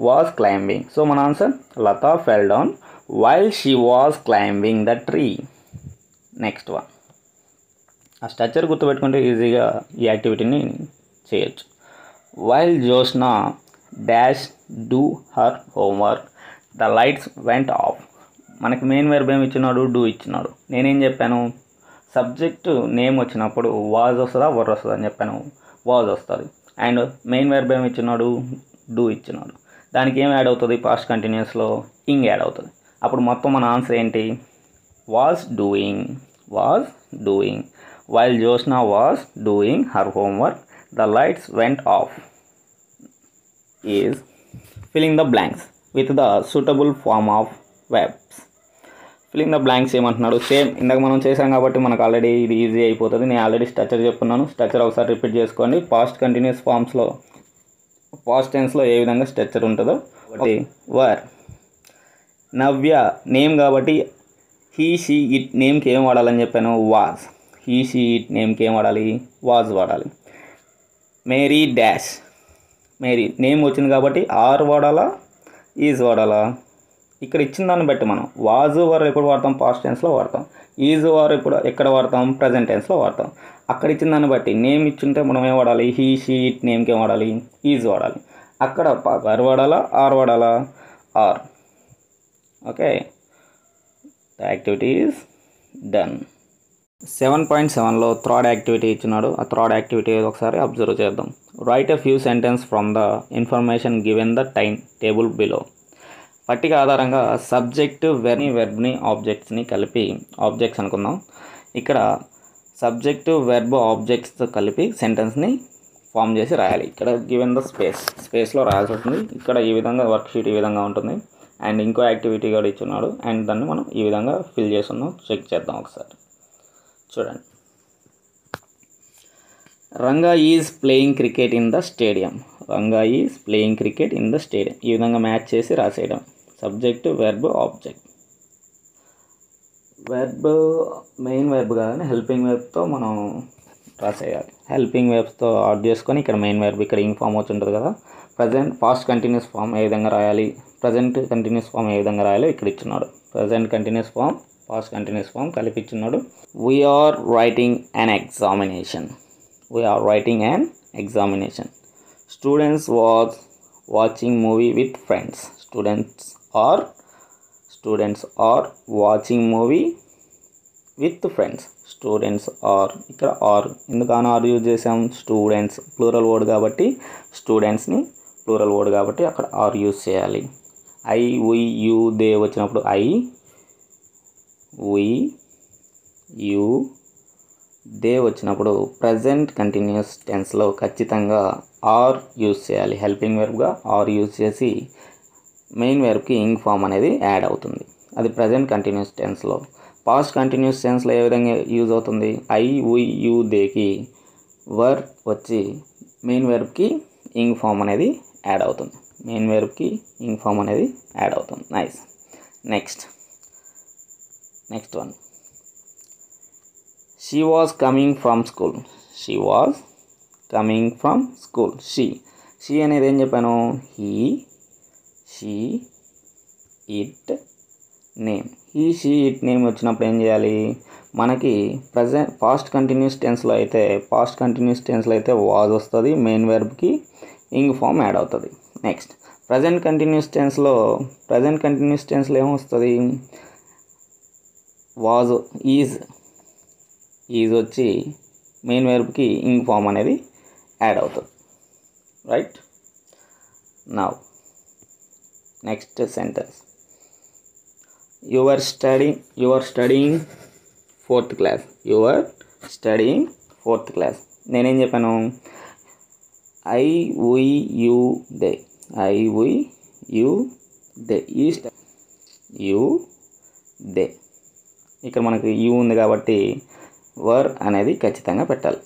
Was climbing. సో మన answer Latha fell down while she was climbing the tree. Next one, ఆ స్ట్రక్చర్ గుర్తుపెట్టుకుంటే ఈజీగా ఈ యాక్టివిటీని చేయొచ్చు. While Joshna dash do her homework the lights went off. మనకి మెయిన్ వెర్బ్ ఏమి ఇచ్చినాడు? డూ ఇచ్చినాడు. నేనేం చెప్పాను? సబ్జెక్టు నేమ్ వచ్చినప్పుడు వాజ్ వస్తుందా వర్ వస్తుందా అని చెప్పాను. వాజ్ వస్తుంది. అండ్ మెయిన్ వెర్బ్ ఏమి ఇచ్చినాడు? డూ ఇచ్చినాడు. దానికి ఏం యాడ్ అవుతుంది? పాస్ట్ కంటిన్యూస్లో ఇంగ్ యాడ్ అవుతుంది. అప్పుడు మొత్తం మన ఆన్సర్ ఏంటి? Was doing. Was doing. While Joshna was doing her homework the lights went off is filling the blanks with the suitable form of verbs. Filling the blanks ఏమంటున్నాడు? సేమ్ ఇందాక మనం చేసాం కాబట్టి మనకు ఆల్రెడీ ఇది ఈజీ అయిపోతుంది. నేను ఆల్రెడీ స్ట్రక్చర్ చెప్పున్నాను. స్ట్రక్చర్ ఒకసారి రిపీట్ చేసుకోండి. పాస్ట్ కంటిన్యూస్ ఫామ్స్లో పాస్ట్ టెన్స్లో ఏ విధంగా స్ట్రక్చర్ ఉంటుందో వర్. నవ్య నేమ్ కాబట్టి హీ షీ ఇట్ నేమ్కి ఏం వాడాలని చెప్పాను? వాజ్. హీ షీ ఇట్ నేమ్కి ఏం వాడాలి? వాజ్ వాడాలి. Mary dash. మేరీ నేమ్ వచ్చింది కాబట్టి ఆర్ వాడాలా ఈజ్ వాడాలా? ఇక్కడ ఇచ్చిన దాన్ని బట్టి మనం వాజ్ వర్ ఎప్పుడు వాడతాం? పాస్ట్ టెన్స్లో వాడతాం. ఈజ్ వర్ ఎప్పుడు ఎక్కడ వాడతాం? ప్రజెంట్ టెన్స్లో వాడతాం. అక్కడ ఇచ్చిన దాన్ని బట్టి నేమ్ ఇచ్చుంటే మనం ఏం వాడాలి? హీ షీ ఇట్ నేమ్కి ఏం వాడాలి? ఈజ్ వాడాలి. అక్కడ వర్ వాడాలా ఆర్ వాడాలా? Are. Okay, the activity is done. 7.7లో థర్డ్ యాక్టివిటీ ఇచ్చినాడు. ఆ థర్డ్ యాక్టివిటీ ఒకసారి అబ్జర్వ్ చేద్దాం. Write a few sentence from the information given the time table below. పట్టిక ఆధారంగా సబ్జెక్ట్ వెర్బ్ని ఆబ్జెక్ట్స్ని కలిపి, ఆబ్జెక్ట్స్ అనుకుందాం. ఇక్కడ సబ్జెక్టు వెర్బ్ ఆబ్జెక్ట్స్తో కలిపి సెంటెన్స్ని ఫామ్ చేసి రాయాలి. ఇక్కడ గివెన్ ద స్పేస్లో రాయాల్సి ఉంటుంది. ఇక్కడ ఈ విధంగా వర్క్షీట్ ఈ విధంగా ఉంటుంది. అండ్ ఇంకో యాక్టివిటీ కూడా ఇచ్చున్నాడు. అండ్ దాన్ని మనం ఈ విధంగా ఫిల్ చేస్తున్నాం. చెక్ చేద్దాం ఒకసారి. చూడండి. Ranga is playing cricket in the stadium. Ranga is playing cricket in the stadium. ఈ విధంగా మ్యాచ్ చేసి రాసేయడం. Subject verb object. Verb main verb కాదని హెల్పింగ్ వెర్బ్తో మనం రాసేయాలి. హెల్పింగ్ వెర్బ్స్తో ఆడ్ చేసుకొని ఇక్కడ మెయిన్ వెర్బ్, ఇక్కడ ఇంగ్ ఫామ్ వచ్చి ఉంటుంది కదా. ప్రజెంట్ పాస్ట్ కంటిన్యూస్ ఫామ్ ఏ విధంగా రాయాలి, ప్రజెంట్ కంటిన్యూస్ ఫామ్ ఏ విధంగా రాయాలో ఇక్కడ ఇచ్చున్నాడు. Present continuous form, past continuous form కలిపి ఇచ్చున్నాడు. We are writing an examination. We are writing an examination. Students was watching movie with friends. Students are watching movie with friends. Students are, ఇక్కడ are ఎందుకని are use చేసాం? Students plural word కాబట్టి, స్టూడెంట్స్ని plural word కాబట్టి అక్కడ are use చేయాలి. I, we, you, they వచ్చినప్పుడు I, we, you, they వచ్చినప్పుడు ప్రజెంట్ కంటిన్యూస్ టెన్స్లో ఖచ్చితంగా ఆర్ యూజ్ చేయాలి. హెల్పింగ్ వెర్బ్గా ఆర్ యూజ్ చేసి మెయిన్ వెర్బ్కి ఇంగ్ ఫామ్ అనేది యాడ్ అవుతుంది. అది ప్రజెంట్ కంటిన్యూస్ టెన్స్లో. పాస్ట్ కంటిన్యూస్ టెన్స్లో ఏ విధంగా యూజ్ అవుతుంది? ఐ, వి, యూ, దేకి వర్ వచ్చి మెయిన్ వెర్బ్కి ఇంగ్ ఫామ్ అనేది యాడ్ అవుతుంది. మెయిన్ వెర్బ్కి ఇంగ్ ఫామ్ అనేది యాడ్ అవుతుంది. Nice. Next one. She was coming from school. She was coming from school. She అనేది ఏం చెప్పాను? He, she, it, name. ఈ షీ ఇట్ నేమ్ వచ్చినప్పుడు ఏం చేయాలి? మనకి పాస్ట్ కంటిన్యూస్ టెన్స్లో అయితే వాజ్ వస్తుంది, మెయిన్ వెర్బ్కి ఇంగ్ ఫామ్ యాడ్ అవుతుంది. నెక్స్ట్ ప్రజెంట్ కంటిన్యూస్ టెన్స్లో ఏమొస్తుంది, వాజ్ ఈజ్ వచ్చి మెయిన్ వెర్బ్కి ఇంగ్ ఫామ్ అనేది యాడ్ అవుతుంది. Right. Now next sentence, you are studying fourth class. నేనేం చెప్పాను, ఐ వి యు దే ఇక్కడ మనకి యూ ఉంది కాబట్టి వర్ అనేది ఖచ్చితంగా పెట్టాలి.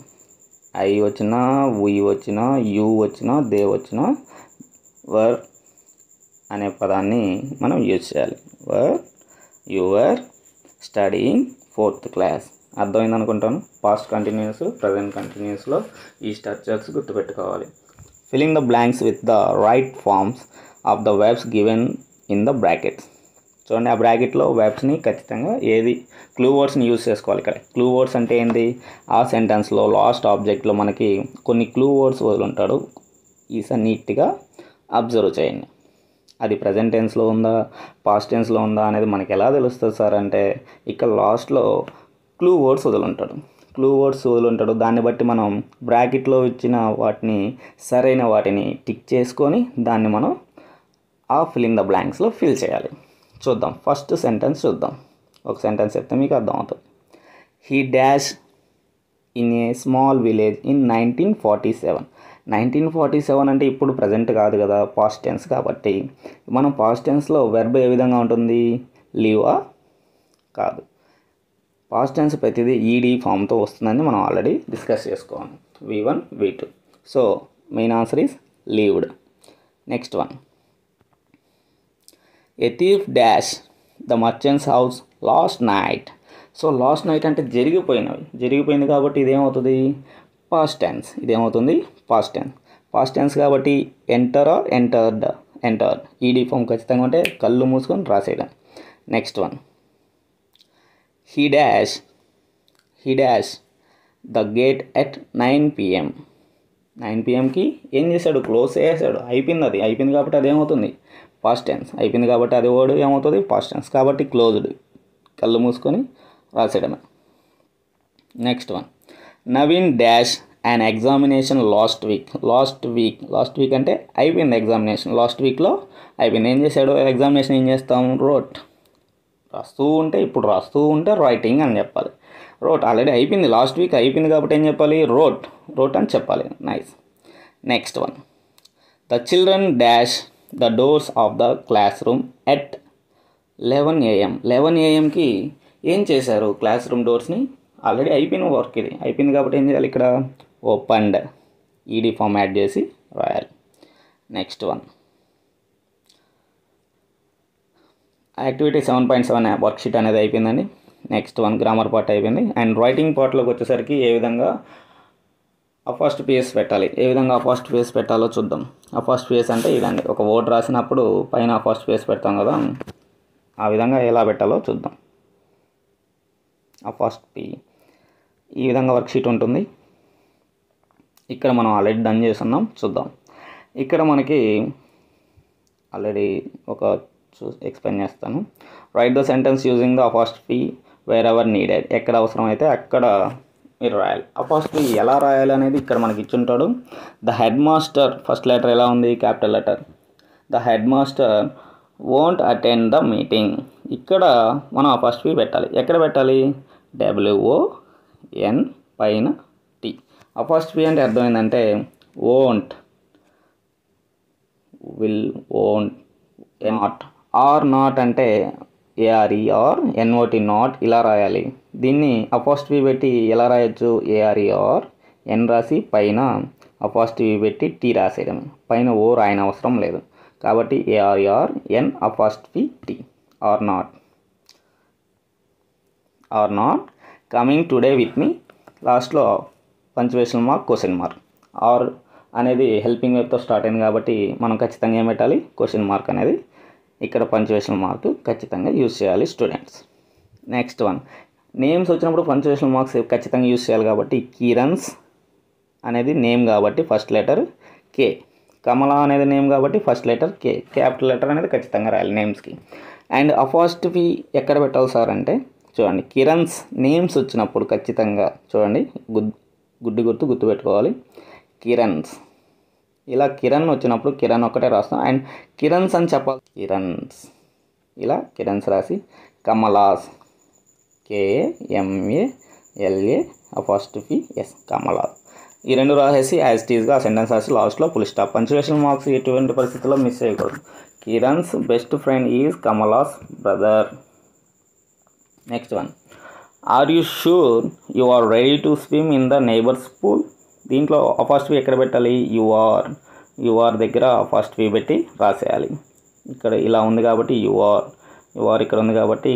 ఐ వచ్చినా, వి వచ్చినా, యూ వచ్చినా, దే వచ్చినా వర్ అనే పదాన్ని మనం యూజ్ చేయాలి. You are studying fourth class. అర్థమైంది అనుకుంటాను. పాస్ట్ కంటిన్యూస్, ప్రజెంట్ కంటిన్యూస్లో ఈ స్ట్రక్చర్స్ గుర్తుపెట్టుకోవాలి. Filling the blanks with the right forms of the verbs given in the brackets. చూడండి, ఆ బ్రాకెట్లో వెర్బ్స్ని ఖచ్చితంగా క్లూ వర్డ్స్ని యూజ్ చేసుకోవాలి. ఇక్కడ క్లూ వర్డ్స్ అంటే ఏంటి, ఆ సెంటెన్స్లో లాస్ట్ ఆబ్జెక్ట్లో మనకి కొన్ని క్లూ వర్డ్స్ వదులుంటాడు. ఈసారి నీట్గా అబ్జర్వ్ చేయండి. అది ప్రజెంట్ టెన్స్లో ఉందా, పాస్ట్ టెన్స్లో ఉందా అనేది మనకి ఎలా తెలుస్తుంది సార్ అంటే, ఇక్కడ లాస్ట్లో క్లూ వర్డ్స్ వదులుంటాడు. దాన్ని బట్టి మనం బ్రాకెట్లో ఇచ్చిన సరైన వాటిని టిక్ చేసుకొని దాన్ని మనం ఆ ఫిల్లింగ్ ద బ్లాంక్స్లో ఫిల్ చేయాలి. చూద్దాం, ఫస్ట్ సెంటెన్స్ చూద్దాం. ఒక సెంటెన్స్ చెప్తే మీకు అర్థమవుతుంది. He dash in a small village in 1947 అంటే ఇప్పుడు ప్రజెంట్ కాదు కదా, పాస్ట్ టెన్స్ కాబట్టి మనం పాస్ట్ టెన్స్లో వెర్బ్ ఏ విధంగా ఉంటుంది, లీవా కాదు. పాస్ట్ టెన్స్ ప్రతిదీ ఈడీ ఫామ్తో వస్తుందని మనం ఆల్రెడీ డిస్కస్ చేసుకోవాలి. V1 V2. So main answer is leaved. Next one, a thief dash the merchant's house last night. So last night అంటే జరిగిపోయింది కాబట్టి ఇదేమవుతుంది, పాస్ట్ టెన్స్. పాస్ట్ టెన్స్ కాబట్టి ఎంటర్డ్ ఈడీ ఫామ్ ఖచ్చితంగా ఉంటే కళ్ళు మూసుకొని రాసేయడం. Next one, he dash the gate at 9 PM. 9 PMకి ఏం చేశాడు, క్లోజ్ చేసాడు. అయిపోయింది కాబట్టి అదేమవుతుంది, పాస్ట్ టెన్స్. అయిపోయింది కాబట్టి అది వర్డ్ ఏమవుతుంది, పాస్ట్ టెన్స్. కాబట్టి క్లోజ్డ్, కళ్ళు మూసుకొని రాసేయడమే. Next one, Naveen dash and examination last week అంటే అయిపోయింది ఎగ్జామినేషన్. లాస్ట్ వీక్లో అయిపోయింది. ఏం చేశాడు, ఎగ్జామినేషన్ ఏం చేస్తాం, రాస్తూ ఉంటే రైటింగ్ అని చెప్పాలి. రోట్ ఆల్రెడీ అయిపోయింది, లాస్ట్ వీక్ అయిపోయింది కాబట్టి ఏం చెప్పాలి, రోట్ అని చెప్పాలి. Nice. Next one, the children dash the doors of the class room at 11 AM. 11 AMకి ఏం చేశారు, క్లాస్ రూమ్ డోర్స్ని. ఆల్రెడీ అయిపోయిన వర్క్ ఇది, అయిపోయింది కాబట్టి ఏం చేయాలి, ఇక్కడ ఓపెన్డ్ ఈడీ ఫామ్ యాడ్ చేసి రాయాలి. నెక్స్ట్ వన్, యాక్టివిటీ 7.7 వర్క్షీట్ అనేది అయిపోయిందండి. నెక్స్ట్ వన్, గ్రామర్ పార్ట్ అయిపోయింది. అండ్ రైటింగ్ పార్ట్లోకి వచ్చేసరికి ఏ విధంగా ఆ ఫస్ట్ పేజ్ పెట్టాలో చూద్దాం. ఆ ఫస్ట్ పేజ్ అంటే ఇదండి, ఒక వర్డ్ రాసినప్పుడు పైన ఫస్ట్ పేజ్ పెడతాం కదా, ఆ విధంగా ఎలా పెట్టాలో చూద్దాం. ఆ ఫస్ట్ ఈ విధంగా వర్క్షీట్ ఉంటుంది. ఇక్కడ మనం ఆల్రెడీ డన్ చేస్తున్నాం, చూద్దాం. ఇక్కడ మనకి ఆల్రెడీ ఎక్స్ప్లెయిన్ చేస్తాను. Right the sentence using the apostrophe wear ever needed. ఎక్కడ అవసరమైతే అక్కడ మీరు రాయాలి. అపాస్ట్రఫీ ఎలా రాయాలి అనేది ఇక్కడ మనకి ఇచ్చుంటాడు. The head master, first letter ఎలా ఉంది, capital letter. The head master won't attend the meeting. ఇక్కడ మనం అపాస్ట్రఫీ పెట్టాలి. ఎక్కడ పెట్టాలి, WON పైన T. అపాస్ట్రఫీ అంటే అర్థం ఏంటంటే వోంట్, వోంట్, నాట్ అంటే ARE NOT నాట్ ఇలా రాయాలి. దీన్ని అపాస్ట్రఫీ పెట్టి ఎలా రాయొచ్చు, ARE N రాసి పైన అపాస్ట్రఫీ పెట్టి T రాసేయడం. పైన ఓ రాయన అవసరం లేదు కాబట్టి ARE N apostrophe T. Are not coming today with me. లాస్ట్లో punctuation mark, question mark. Are అనేది హెల్పింగ్ వెబ్తో స్టార్ట్ అయింది కాబట్టి మనం ఖచ్చితంగా ఏం పెట్టాలి, క్వశ్చన్ మార్క్ అనేది ఇక్కడ పంక్చుయేషన్ మార్క్ ఖచ్చితంగా యూజ్ చేయాలి స్టూడెంట్స్. నెక్స్ట్ వన్, నేమ్స్ వచ్చినప్పుడు పంక్చుయేషన్ మార్క్స్ ఖచ్చితంగా యూస్ చేయాలి కాబట్టి కిరణ్స్ అనేది నేమ్ కాబట్టి ఫస్ట్ లెటర్ కే, కమల అనేది నేమ్ కాబట్టి first letter K, capital letter అనేది ఖచ్చితంగా రాయాలి నేమ్స్కి. అండ్ అపాస్ట్రఫీ ఎక్కడ పెట్టాలి సార్ అంటే చూడండి, కిరణ్స్ నేమ్స్ వచ్చినప్పుడు ఖచ్చితంగా చూడండి గుర్తు పెట్టుకోవాలి. కిరణ్స్ ఇలా కిరణ్ వచ్చినప్పుడు కిరణ్ ఒక్కటే రాస్తాం. అండ్ కిరణ్స్ అని చెప్పాలి, కిరణ్స్ ఇలా కిరణ్స్ రాసి కమలాస్ KMALA అపాస్ట్రఫీ ఎస్ కమలాస్ ఈ రెండు రాసేసి యాజ్ ఇట్ ఈస్గా సెంటెన్స్ రాసి లాస్ట్లో ఫుల్ స్టాప్. పంక్చుయేషన్ మార్క్స్ ఎటువంటి పరిస్థితుల్లో మిస్ చేయకూడదు. Kiran's best friend is Kamala's brother. Next one, are you sure you are ready to swim in the neighbour's pool. దీంట్లో అపాస్ట్రఫీ ఎక్కడ పెట్టాలి, యు ఆర్ దగ్గర అపాస్ట్రఫీ పెట్టి రాసేయాలి. ఇక్కడ ఇలా ఉంది కాబట్టి యు ఆర్ ఇక్కడ ఉంది కాబట్టి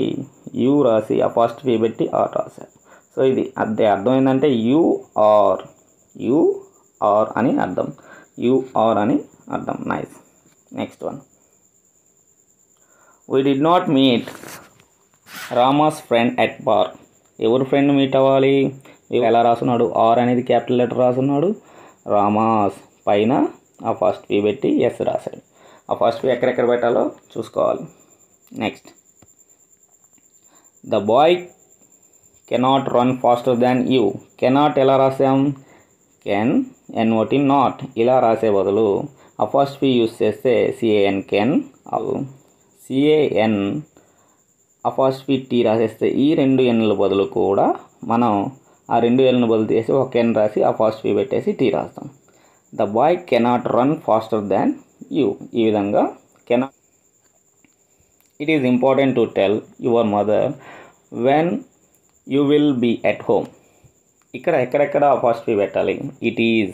యు రాసి అపాస్ట్రఫీ పెట్టి ఆర్ రాశారు. సో ఇది అర్థం ఏంటంటే యు ఆర్ అని అర్థం, nice. Next one, we did not meet Rama's friend at bar. ఎవరు ఫ్రెండ్ మీట్ అవ్వాలి, ఎలా రాసున్నాడు, ఆర్ అనేది క్యాపిటల్ లెటర్ రాసున్నాడు, రామాస్ పైన అపాస్ట్రఫీ పెట్టి ఎస్ రాశాడు. అపాస్ట్రఫీ ఎక్కడెక్కడ పెట్టాలో చూసుకోవాలి. Next, the boy cannot run faster than you. Cannot ఎలా రాసాం, NOT నాట్ ఇలా రాసే బదులు అపాస్ట్రఫీ యూస్ చేస్తే CAN CAN అపాస్ట్రఫీ T రాసేస్తే ఈ రెండు ఎన్ల బదులు కూడా మనం ఆ రెండు ఎన్ను బదులు చేసి ఒక ఎన్ రాసి అపాస్ట్రఫీ పెట్టేసి T రాస్తాం. The boy cannot run faster than you. ఈ విధంగా cannot. It is important to tell your mother when you will be at home. ఇక్కడ ఎక్కడెక్కడ అపాస్ట్రఫీ పెట్టాలి, ఇట్ ఈజ్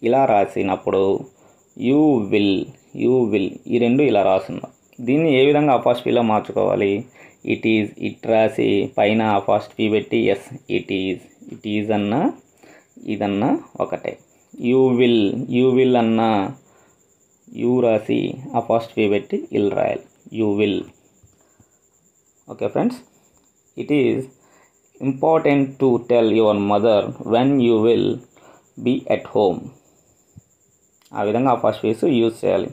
ఇలా రాసినప్పుడు యూ విల్ ఈ రెండు ఇలా రాస్తున్నాం. దీన్ని ఏ విధంగా అపాస్ట్రఫీలో మార్చుకోవాలి, ఇట్ రాసి పైన అపాస్ట్రఫీ పెట్టి ఎస్ ఇట్ ఈజ్ అన్నా ఇదన్నా ఒకటే. యూ విల్ అన్నా యూ రాసి అపాస్ట్రఫీ పెట్టి ఇల్ రాయాలి, you will. Okay friends, it is important to tell your mother when you will be at home. ఆ విధంగా అపాస్ట్రఫీస్ యూజ్ చేయాలి.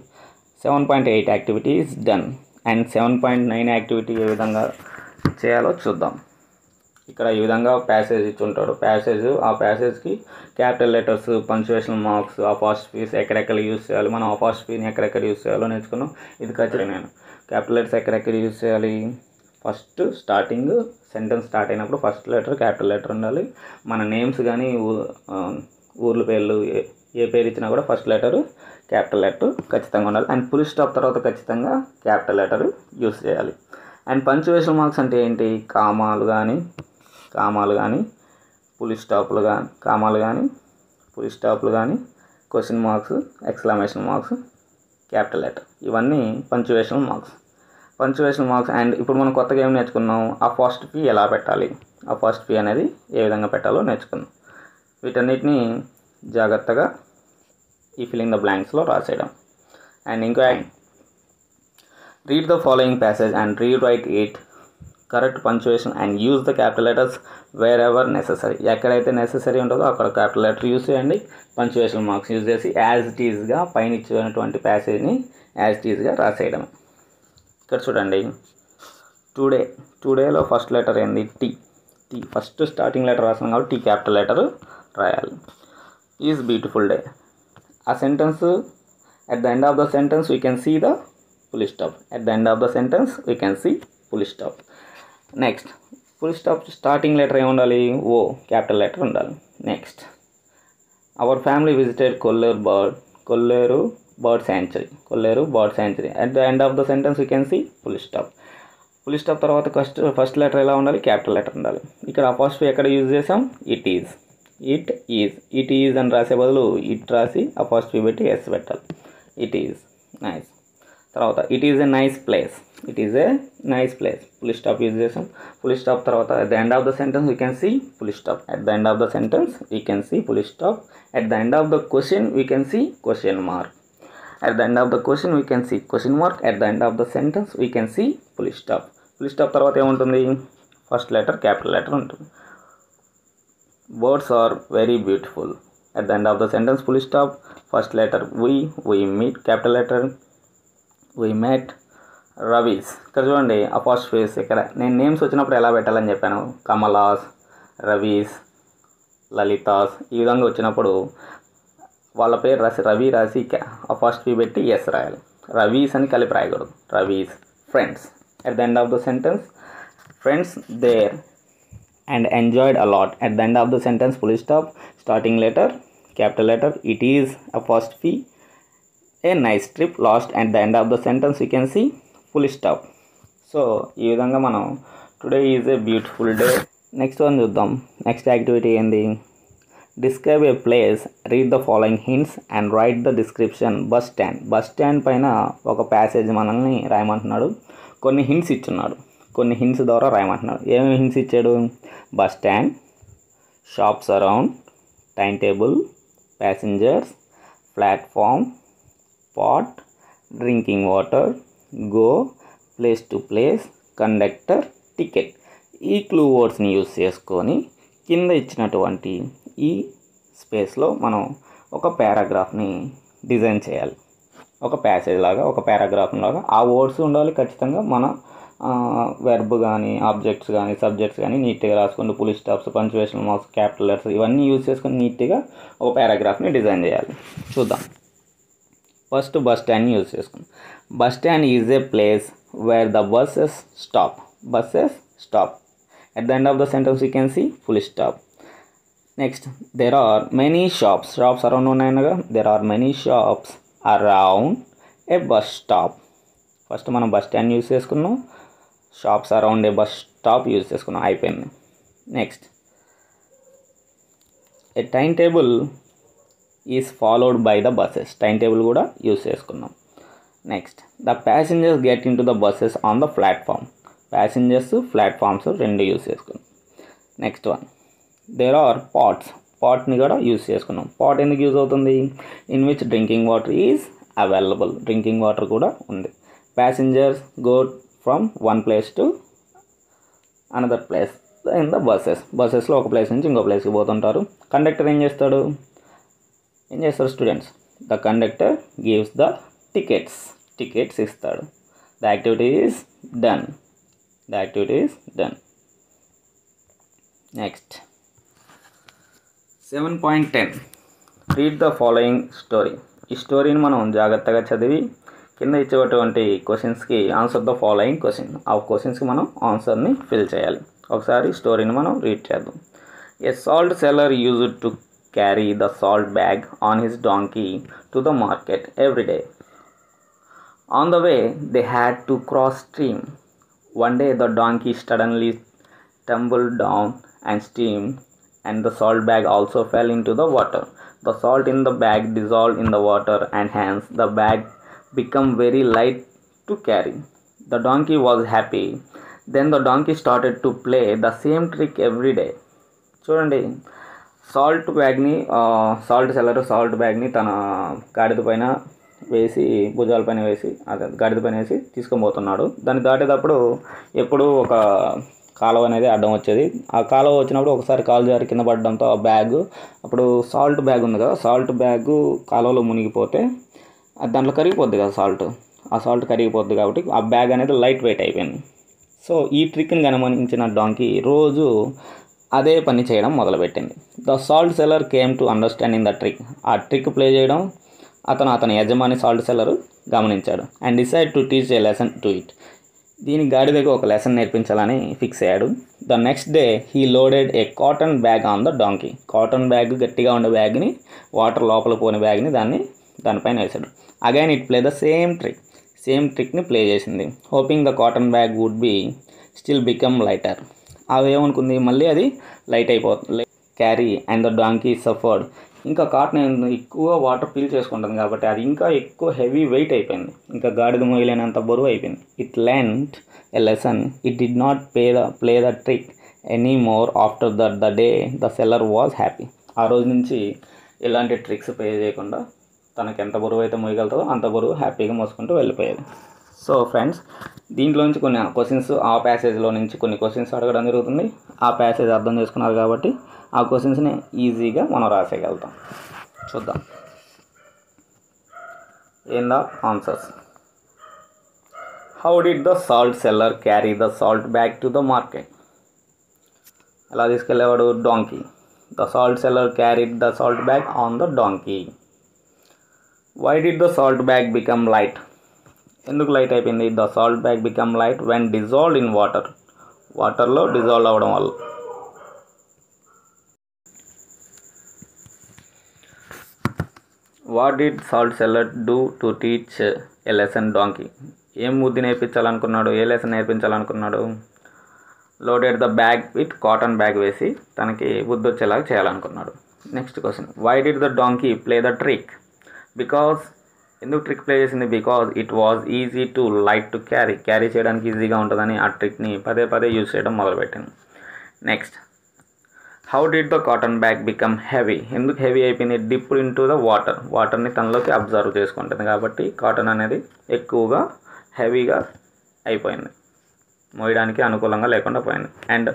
7.8 activity is done. And 7.9 activity ఏ విధంగా చేయాలో చూద్దాం. ఇక్కడ ఈ విధంగా ప్యాసేజ్ ఇచ్చి ఉంటాడు. ఆ ప్యాసేజ్కి క్యాపిటల్ లెటర్స్, పంక్చుయేషన్ మార్క్స్, అపాస్ట్రఫీస్ ఎక్కడెక్కడ యూజ్ చేయాలి, మనం అపాస్ట్రఫీని ఎక్కడెక్కడ యూజ్ చేయాలో నేర్చుకున్నాం. ఇది ఖచ్చితంగా నేను క్యాపిటల్ లెటర్స్ ఎక్కడెక్కడ యూజ్ చేయాలి, ఫస్ట్ స్టార్టింగ్ సెంటెన్స్ స్టార్ట్ అయినప్పుడు ఫస్ట్ లెటర్ క్యాపిటల్ లెటర్ ఉండాలి. మన నేమ్స్ కానీ ఊర్ల పేర్లు ఏ పేరు ఇచ్చినా కూడా ఫస్ట్ లెటర్ క్యాపిటల్ లెటర్ ఖచ్చితంగా ఉండాలి. అండ్ ఫుల్ స్టాప్ తర్వాత ఖచ్చితంగా క్యాపిటల్ లెటర్ యూస్ చేయాలి. అండ్ పంక్చుయేషన్ మార్క్స్ అంటే ఏంటి, కామాలు కానీ ఫుల్ స్టాప్లు కానీ question marks, exclamation marks, capital letter, ఇవన్నీ పంక్చుయేషన్ మార్క్స్. అండ్ ఇప్పుడు మనం కొత్తగా ఏం నేర్చుకున్నాం, అపాస్ట్రఫీ ఎలా పెట్టాలి, అపాస్ట్రఫీ అనేది ఏ విధంగా పెట్టాలో నేర్చుకున్నాం. వీటన్నిటిని జాగ్రత్తగా ఈ ఫిల్లింగ్ ద బ్లాంక్స్లో రాసేయడం. అండ్ ఇంకా read the following passage and rewrite it, correct punctuation and use the capital letters wear ever necessary. ఎక్కడైతే నెససరీ ఉంటుందో అక్కడ క్యాపిటల్ లెటర్ యూజ్ చేయండి. పంక్చుయేషన్ మార్క్స్ యూజ్ చేసి యాజ్ ఇట్ ఈజ్గా పైన ఇచ్చినటువంటి ప్యాసేజ్ని యాజ్ ఇట్ ఈజ్గా రాసేయడం. ఇక్కడ చూడండి, టుడేలో ఫస్ట్ లెటర్ ఏంది, టీ. ఫస్ట్ స్టార్టింగ్ లెటర్ రాసాం కాబట్టి టీ క్యాపిటల్ లెటర్ రాయాలి. Is beautiful day. ఆ sentence at the end of the sentence we can see the full stop. Next full stop starting letter ఏమి ఉండాలి, ఓ క్యాపిటల్ లెటర్ ఉండాలి. Next our family visited Kolleru bird sanctuary. At the end of the sentence we can see full stop తర్వాత first letter ఎలా ఉండాలి, capital letter ఉండాలి. ఇక్కడ apostrophe ఎక్కడ యూజ్ చేసాం, ఇట్ ఈజ్ అని రాసే బదులు ఇట్ రాసి అపాస్ట్రఫీ పెట్టి ఎస్ పెట్టాలి, ఇట్ ఈజ్. నైస్. తర్వాత it is a nice place. Full stop use చేసాం. ఫుల్ స్టాప్ తర్వాత at the end of the sentence we can see full stop. At the end of the question we can see question mark. At the end of the question we can see question mark. At the end of the sentence we can see full stop. Full stop తర్వాత ఏముంటుంది? First letter capital letter ఉంటుంది. Birds are very beautiful. At the end of the sentence, full stop, first letter we meet, capital letter, we met Ravis. ఇక్కడ చూడండి అపాస్ట్రోఫీస్. ఇక్కడ నేను names వచ్చినప్పుడు ఎలా పెట్టాలని చెప్పాను, కమలాస్, రవీస్, లలితాస్, ఈ విధంగా వచ్చినప్పుడు వాళ్ళ పేరు రాసి రవి రాసి అపాస్ట్రోఫీ పెట్టి ఎస్ రాయాలి. రవీస్ అని కలిపి రాయకూడదు. Ravi's friends. At the end of the sentence, friends there and enjoyed a lot. At the end of the sentence, full stop, starting letter capital letter, it is apostrophe, a nice trip. Lost at the end of the sentence you can see full stop. So ఈ విధంగా మనం today is a beautiful day. Next one చూద్దాం. Next activity ఏంది? Describe a place, read the following hints and right the description. Bus stand. Bus stand పైన ఒక passage మనల్ని రాయమంటున్నాడు. కొన్ని hints ఇచ్చున్నాడు. కొన్ని హింట్స్ ద్వారా రాయమంటున్నాడు. ఏమేమి హింట్స్ ఇచ్చాడు? Bus stand, shops around, time table, passengers, platform, pot, drinking water, go, place to place, conductor, ticket. ఈ clue వర్డ్స్ని యూజ్ చేసుకొని కింద ఇచ్చినటువంటి ఈ స్పేస్లో మనం ఒక పారాగ్రాఫ్ని డిజైన్ చేయాలి. ఒక ప్యాసేజ్ లాగా, ఒక పారాగ్రాఫ్ లాగా. ఆ వర్డ్స్ ఉండాలి ఖచ్చితంగా. మన వెర్బ్ కానీ, ఆబ్జెక్ట్స్ కానీ, సబ్జెక్ట్స్ కానీ నీట్గా రాసుకుంటూ full stops, punctuation marks, capital letters ఇవన్నీ యూజ్ చేసుకొని నీట్గా ఒక పారాగ్రాఫ్ని డిజైన్ చేయాలి. చూద్దాం. ఫస్ట్ బస్ స్టాండ్ని యూజ్ చేసుకుందాం. Bus stand is a place where the buses stop. Buses stop. At the end of the sentence you can see full stop. Next, there are many shops. Shops around ఉన్నాయనగా. There are many shops around a bus stop. First మనం bus stand use చేసుకున్నాం. Shops around a bus stop use చేసుకున్నాం. అయిపోయింది. Next, a time table is followed by the buses. Time table కూడా use చేసుకున్నాం. Next, the passengers get into the buses on the platform. Passengers, platforms రెండు use చేసుకున్నాం. Next one, there are pots. పాట్ని కూడా use చేసుకున్నాం. Pot ఎందుకు use అవుతుంది? In which drinking water is available. Drinking water కూడా ఉంది. Passengers go from one place to another place in the buses. బస్సెస్లో ఒక ప్లేస్ నుంచి ఇంకో ప్లేస్కి పోతుంటారు. కండక్టర్ ఏం చేస్తాడు students? The conductor gives the tickets ఇస్తాడు. The activity is done. Next 7.10, read the following story. ఈ స్టోరీని మనం జాగ్రత్తగా చదివి కింద ఇచ్చేటువంటి క్వశ్చన్స్కి ఆన్సర్ ద ఫాలోయింగ్ క్వశ్చన్. ఆ క్వశ్చన్స్కి మనం ఆన్సర్ని ఫిల్ చేయాలి. ఒకసారి స్టోరీని మనం రీడ్ చేద్దాం. A salt seller used to carry the salt bag on his donkey to the market every day. On the way, they had to cross stream. One day, the donkey suddenly tumbled down and steamed, and the salt bag also fell into the water. The salt in the bag dissolved in the water, and hence the bag became very light to carry. The donkey was happy. Then the donkey started to play the same trick every day. చూడండి, salt బ్యాగ్ని తన గాడిద పైన వేసి, భుజాల పైన వేసి, గాడిద పైన వేసి తీసుకొని పోతున్నాడు. దాన్ని దాటేటప్పుడు ఎప్పుడు ఒక కాలువ అనేది అడ్డం వచ్చేది. ఆ కాలువ వచ్చినప్పుడు ఒకసారి కాలు జారి కింద పడడంతో ఆ బ్యాగ్, అప్పుడు సాల్ట్ బ్యాగ్ ఉంది కదా, సాల్ట్ బ్యాగ్ కాలువలో మునిగిపోతే దాంట్లో కరిగిపోద్ది కదా సాల్ట్. ఆ సాల్ట్ కరిగిపోద్ది కాబట్టి ఆ బ్యాగ్ అనేది లైట్ వెయిట్ అయిపోయింది. సో ఈ ట్రిక్ని గమనించిన డాంకీ రోజు అదే పని చేయడం మొదలుపెట్టింది. The salt seller came to understanding the trick. ఆ ట్రిక్ ప్లే చేయడం అతని యజమాని సాల్ట్ సెల్లర్ గమనించాడు. And decide to teach a lesson to it. దీని గాడిదకు ఒక లెసన్ నేర్పించాలని ఫిక్స్ అయ్యాడు. The next day he loaded a cotton bag on the donkey. Cotton bag, గట్టిగా ఉండే బ్యాగ్ని, వాటర్ లోపల పోని బ్యాగ్ని దానిపైన వేశాడు. Again it play the same ట్రిక్ని ప్లే చేసింది. Hoping the cotton bag would be still become lighter. అది ఏమనుకుంది, మళ్ళీ అది లైట్ అయిపోతుంది, carry. And the donkey suffered. ఇంకా కాటన్ ఎక్కువ వాటర్ పీల్ చేసుకుంటుంది కాబట్టి అది ఇంకా ఎక్కువ హెవీ వెయిట్ అయిపోయింది, ఇంకా గాడిద మోయలేనంత బరువు అయిపోయింది. It learned a lesson. It did not play the trick any more. After that the day the seller was happy. ఆ రోజు నుంచి ఇలాంటి ట్రిక్స్ ప్లే చేయకుండా తనకి ఎంత బరువు అయితే మోయగలుగుతుందో అంత బరువు హ్యాపీగా మోసుకుంటూ వెళ్ళిపోయేది. సో ఫ్రెండ్స్, దీంట్లో నుంచి కొన్ని క్వశ్చన్స్, ఆ ప్యాసేజ్లో నుంచి కొన్ని క్వశ్చన్స్ అడగడం జరుగుతుంది. ఆ ప్యాసేజ్ అర్థం చేసుకున్నారు కాబట్టి ఆ క్వశ్చన్స్ని ఈజీగా మనం రాసేయగలుగుతాం. చూద్దాం in the answers. How did the salt seller carry the salt bag to the market? ఎలా తీసుకెళ్ళేవాడు? Donkey. The salt seller carried the salt bag on the donkey. Why did the salt bag become light? ఎందుకు light అయిపోయింది? The salt bag become light when dissolved in water. వాటర్లో dissolve అవ్వడం వల్ల. What did salt seller do to teach a lesson donkey? ఏం బుద్ధి నేర్పించాలనుకున్నాడు? ఏ lesson నేర్పించాలనుకున్నాడు? Loaded the bag with cotton bag వేసి తనకి బుద్ధి వచ్చేలాగా చేయాలనుకున్నాడు. Next question. Why did the donkey play the trick? Because. ఎందుకు ట్రిక్ ప్లే చేసింది? Because it was easy to light to carry చేయడానికి ఈజీగా ఉంటుందని ఆ ట్రిక్ని పదే పదే యూజ్ చేయడం మొదలుపెట్టింది. Next. How did the cotton bag become heavy? ఎందుకు హెవీ అయిపోయింది? డిప్డ్ ఇన్ టు ద వాటర్ని తనలోకి అబ్జర్వ్ చేసుకుంటుంది కాబట్టి కాటన్ అనేది ఎక్కువగా హెవీగా అయిపోయింది, మోయడానికి అనుకూలంగా లేకుండా పోయింది. And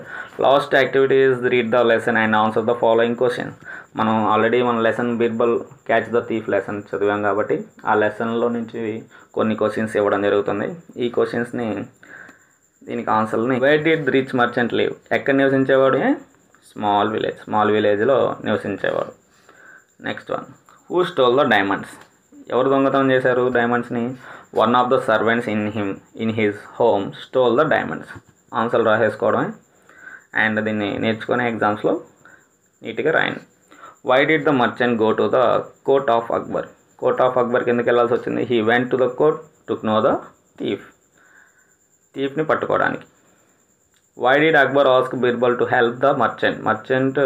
last activity is read the lesson and answer the following question. మనం ఆల్రెడీ మన lesson Birbal catch the thief lesson చదివాం కాబట్టి ఆ లెసన్లో నుంచి కొన్ని క్వశ్చన్స్ ఇవ్వడం జరుగుతుంది. ఈ క్వశ్చన్స్ని, దీనికి ఆన్సర్ని. Where did rich merchant live? ఎక్కడ నివసించేవాడు? స్మాల్ విలేజ్లో నివసించేవాడు. Next one. Who stole the diamonds? ఎవరు దొంగతనం చేశారు డైమండ్స్ని? One of the servants in his home stole the diamonds. Answer రాసేసుకోవడమే అండ్ దీన్ని నేర్చుకునే ఎగ్జామ్స్లో నీట్గా రాయండి. Why did the merchant go to the court of Akbar? Court of అక్బర్కి ఎందుకు వెళ్ళాల్సి వచ్చింది? He went to the court to know the థీఫ్ని పట్టుకోవడానికి. Why did Akbar ask Birbal to help the merchant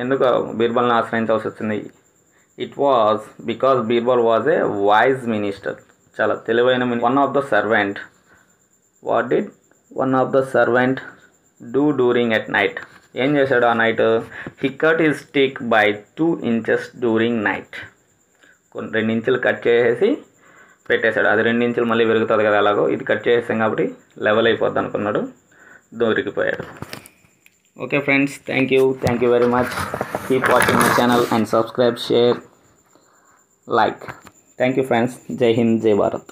ఎందుకు బీర్బల్ని ఆశ్రయించాల్సి వచ్చింది? It was because Birbal was a wise minister. చాలా తెలివైన. One of the servant. What did one of the servant do during at night? ఏం చేశాడు ఆ night? He cut his stick by 2 inches during night. 2 ఇంచులు cut చేసేసి పెట్టేశాడు. అది 2 ఇంచులు మళ్ళీ పెరుగుతుంది కదా, అలాగో ఇది కట్ చేసేసాం కాబట్టి లెవెల్ అయిపోద్ది అనుకున్నాడు, దొరికిపోయాడు. Okay friends, thank you very much. Keep watching my channel and subscribe, share, like. Thank you friends. Jai Hind, Jai Bharat.